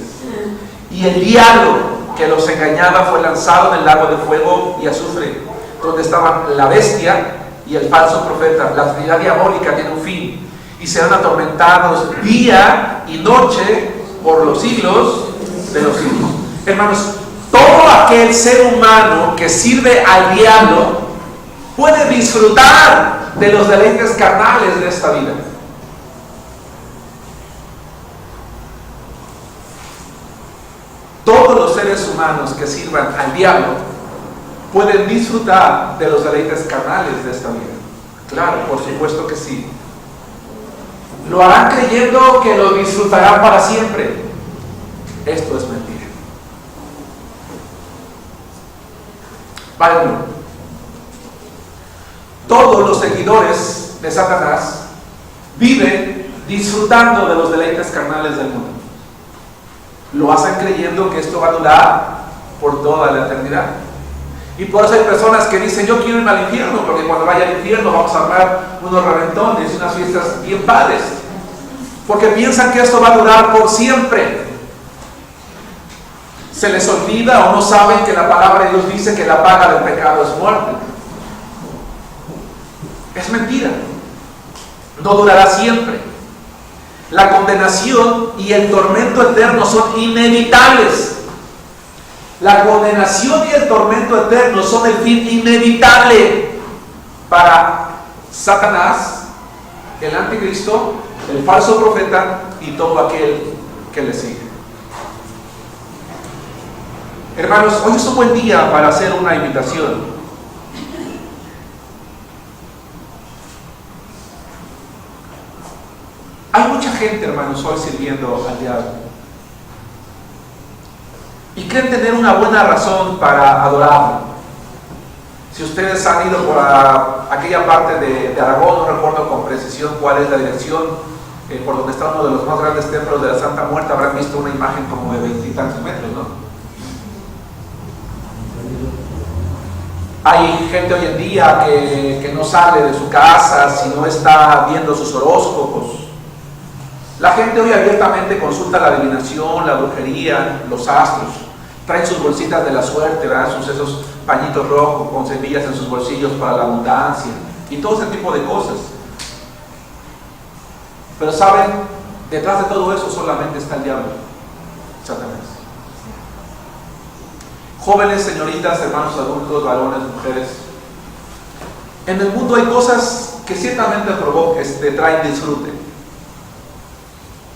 Y el diablo que los engañaba fue lanzado en el lago de fuego y azufre, donde estaban la bestia y el falso profeta. La trinidad diabólica tiene un fin, y serán atormentados día y noche por los siglos de los siglos. Hermanos, todo aquel ser humano que sirve al diablo puede disfrutar de los deleites carnales de esta vida. Todos los seres humanos que sirvan al diablo pueden disfrutar de los deleites carnales de esta vida. Claro, por supuesto que sí. Lo harán creyendo que lo disfrutarán para siempre. Esto es mentira. Pablo, todos los seguidores de Satanás viven disfrutando de los deleites carnales del mundo. Lo hacen creyendo que esto va a durar por toda la eternidad. Y por eso hay personas que dicen: yo quiero irme al infierno, porque cuando vaya al infierno vamos a armar unos reventones y unas fiestas bien padres, porque piensan que esto va a durar por siempre. Se les olvida o no saben que la palabra de Dios dice que la paga del pecado es muerte. Es mentira. No durará siempre. La condenación y el tormento eterno son inevitables. La condenación y el tormento eterno son el fin inevitable para Satanás, el anticristo, el falso profeta y todo aquel que le sigue. Hermanos, hoy es un buen día para hacer una invitación. Hay mucha gente, hermanos, hoy sirviendo al diablo, y creen tener una buena razón para adorarlo. Si ustedes han ido por aquella parte de Aragón, no recuerdo con precisión cuál es la dirección, por donde está uno de los más grandes templos de la Santa Muerte, habrán visto una imagen como de 20 y tantos metros, ¿no? Hay gente hoy en día que no sale de su casa si no está viendo sus horóscopos. La gente hoy abiertamente consulta la adivinación, la brujería, los astros. Traen sus bolsitas de la suerte, ¿verdad? Esos pañitos rojos con semillas en sus bolsillos para la abundancia y todo ese tipo de cosas. Pero saben, detrás de todo eso solamente está el diablo, Satanás. Jóvenes, señoritas, hermanos adultos, varones, mujeres, en el mundo hay cosas que ciertamente traen disfrute.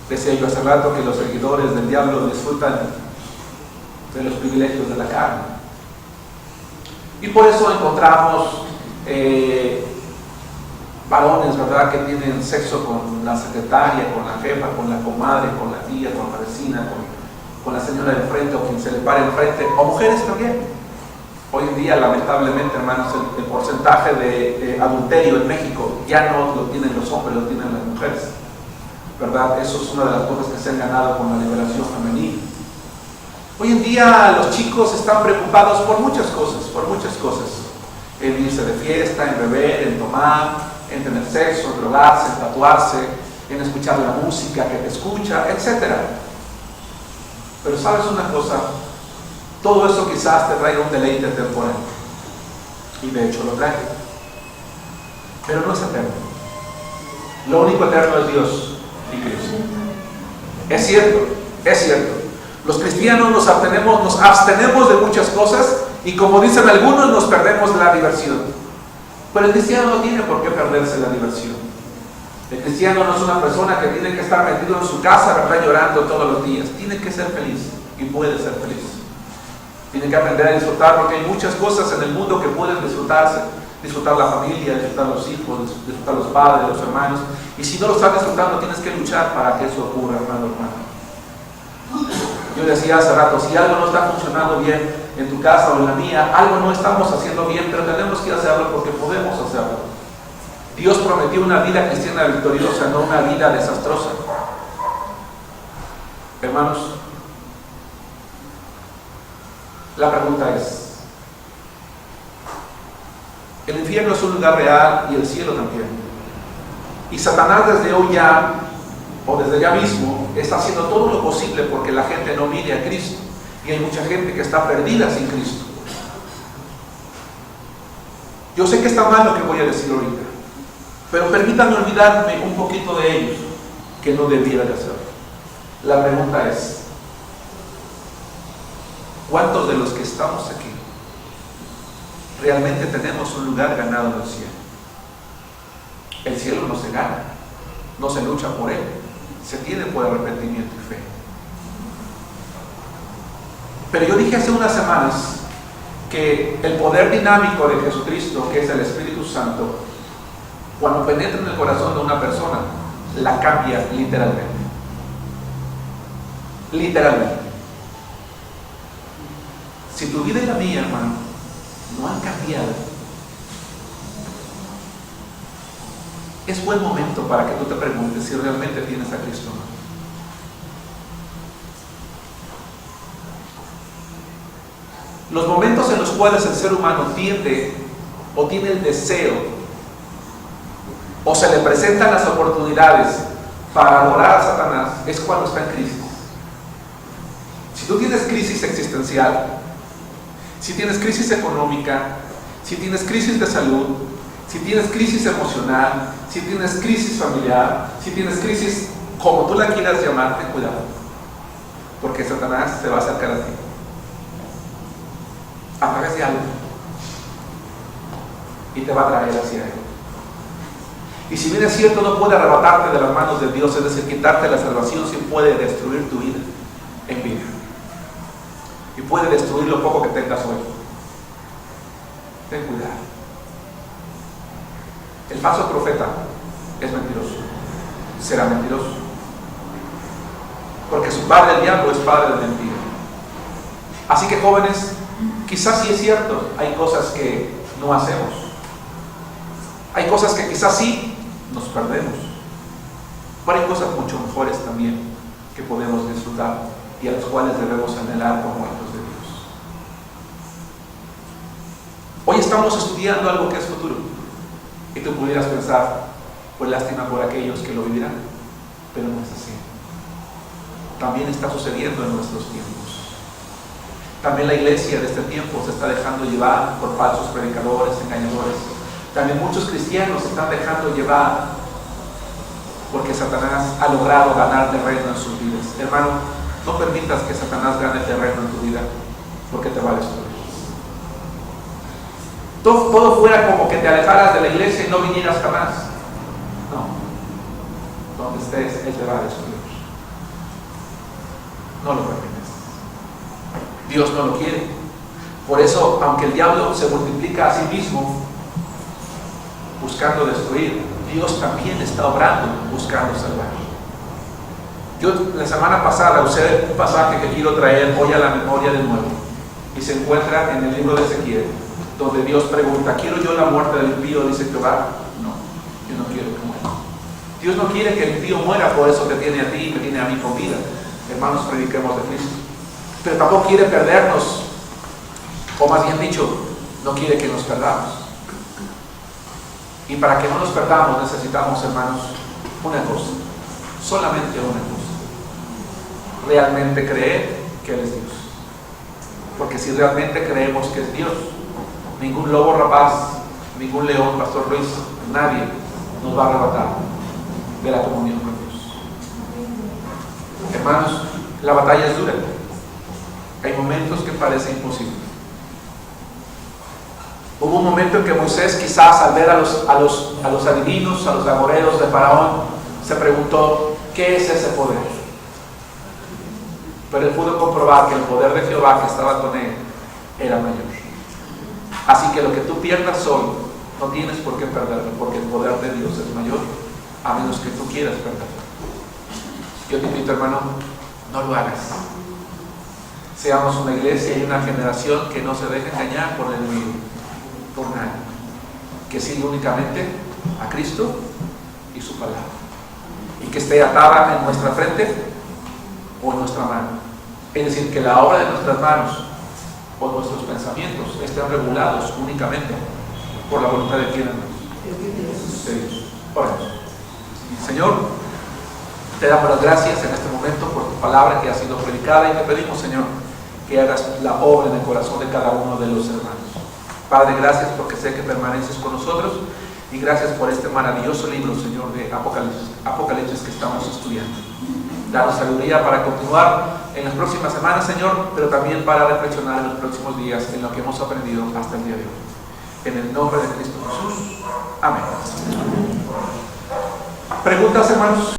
Decía yo hace rato que los seguidores del diablo disfrutan de los privilegios de la carne. Y por eso encontramos varones, ¿verdad?, que tienen sexo con la secretaria, con la jefa, con la comadre, con la tía, con la vecina, con la señora de enfrente o quien se le pare enfrente, o mujeres también. Hoy en día, lamentablemente, hermanos, el porcentaje de adulterio en México ya no lo tienen los hombres, lo tienen las mujeres, ¿verdad? Eso es una de las cosas que se han ganado con la liberación femenina. Hoy en día los chicos están preocupados por muchas cosas, en irse de fiesta, en beber, en tomar, en tener sexo, en drogarse, en tatuarse, en escuchar la música que te escucha, etc. Pero sabes una cosa, todo eso quizás te traiga un deleite temporal, y de hecho lo trae, pero no es eterno. En el mundo hay cosas que ciertamente Lo único eterno es Dios y Cristo. Es cierto, es cierto. Los cristianos nos abstenemos de muchas cosas y, como dicen algunos, nos perdemos de la diversión. Pero el cristiano no tiene por qué perderse la diversión. El cristiano no es una persona que tiene que estar metido en su casa, ¿verdad?, llorando todos los días. Tiene que ser feliz y puede ser feliz. Tiene que aprender a disfrutar, porque hay muchas cosas en el mundo que pueden disfrutarse. Disfrutar la familia, disfrutar los hijos, disfrutar los padres, los hermanos. Y si no lo estás disfrutando, tienes que luchar para que eso ocurra, hermano. Yo decía hace rato, si algo no está funcionando bien en tu casa o en la mía, algo no estamos haciendo bien, pero tenemos que hacerlo porque podemos hacerlo. Dios prometió una vida cristiana victoriosa, no una vida desastrosa. Hermanos, la pregunta es, el infierno es un lugar real y el cielo también. Y Satanás desde hoy ya, o desde ya mismo, está haciendo todo lo posible porque la gente no mire a Cristo. Y hay mucha gente que está perdida sin Cristo. Yo sé que está mal lo que voy a decir ahorita, pero permítanme olvidarme un poquito de ellos, que no debiera de hacerlo. La pregunta es, ¿cuántos de los que estamos aquí realmente tenemos un lugar ganado en el cielo? El cielo no se gana, no se lucha por él, se tiene por arrepentimiento y fe. Pero yo dije hace unas semanas que el poder dinámico de Jesucristo, que es el Espíritu Santo, cuando penetra en el corazón de una persona, la cambia literalmente. Literalmente. Si tu vida y la mía, hermano, no han cambiado, es buen momento para que tú te preguntes si realmente tienes a Cristo o no. Los momentos en los cuales el ser humano tiende o tiene el deseo o se le presentan las oportunidades para adorar a Satanás es cuando está en crisis. Si tú tienes crisis existencial, si tienes crisis económica, si tienes crisis de salud, si tienes crisis emocional, si tienes crisis familiar, si tienes crisis como tú la quieras llamar, ten cuidado, porque Satanás se va a acercar a ti a través de algo y te va a traer hacia él. Y si bien es cierto, no puede arrebatarte de las manos de Dios, es decir, quitarte la salvación, sí puede destruir tu vida en vida y puede destruir lo poco que tengas hoy. Ten cuidado. El falso profeta es mentiroso, será mentiroso, porque su padre el diablo es padre de mentira. Así que, jóvenes, quizás sí es cierto, hay cosas que no hacemos, hay cosas que quizás sí nos perdemos, pero hay cosas mucho mejores también que podemos disfrutar y a las cuales debemos anhelar como hijos de Dios. Hoy estamos estudiando algo que es futuro y tú pudieras pensar, pues lástima por aquellos que lo vivirán, pero no es así. También está sucediendo en nuestros tiempos. También la iglesia de este tiempo se está dejando llevar por falsos predicadores, engañadores. También muchos cristianos se están dejando llevar porque Satanás ha logrado ganar terreno en sus vidas. Hermano, no permitas que Satanás gane terreno en tu vida, porque te va a destruir. Todo fuera como que te alejaras de la iglesia y no vinieras jamás. No. Donde estés, Él te va a destruir. No lo permitas. Dios no lo quiere. Por eso, aunque el diablo se multiplica a sí mismo buscando destruir, Dios también está obrando buscando salvar. Yo la semana pasada usé un pasaje que quiero traer hoy a la memoria de nuevo, y se encuentra en el libro de Ezequiel, donde Dios pregunta: ¿quiero yo la muerte del impío? Dice Jehová: no, yo no quiero que muera. Dios no quiere que el impío muera, por eso te tiene a ti y me tiene a mí con vida. Hermanos, prediquemos de Cristo. Pero tampoco quiere perdernos, o más bien dicho, no quiere que nos perdamos. Y para que no nos perdamos necesitamos, hermanos, una cosa, solamente una cosa: realmente creer que Él es Dios. Porque si realmente creemos que es Dios, ningún lobo rapaz, ningún león, Pastor Luis, nadie nos va a arrebatar de la comunión con Dios. Hermanos, la batalla es dura. Hay momentos que parece imposible. Hubo un momento en que Moisés, quizás al ver a los adivinos, a los agoreros de Faraón, se preguntó: ¿qué es ese poder? Pero él pudo comprobar que el poder de Jehová que estaba con él era mayor. Así que lo que tú pierdas hoy, no tienes por qué perderlo, porque el poder de Dios es mayor, a menos que tú quieras perderlo. Yo te invito, hermano, no lo hagas. Seamos una iglesia y una generación que no se deje engañar por el enemigo, por nadie, que siga únicamente a Cristo y su palabra, y que esté atada en nuestra frente o en nuestra mano. Es decir, que la obra de nuestras manos o nuestros pensamientos estén regulados únicamente por la voluntad de quién, hermanos, de Dios. Oremos. Señor, te damos las gracias en este momento por tu palabra que ha sido predicada, y te pedimos, Señor, que hagas la obra en el corazón de cada uno de los hermanos. Padre, gracias porque sé que permaneces con nosotros, y gracias por este maravilloso libro, Señor, de Apocalipsis que estamos estudiando. Danos sabiduría para continuar en las próximas semanas, Señor, pero también para reflexionar en los próximos días en lo que hemos aprendido hasta el día de hoy. En el nombre de Cristo Jesús. Amén. ¿Preguntas, hermanos?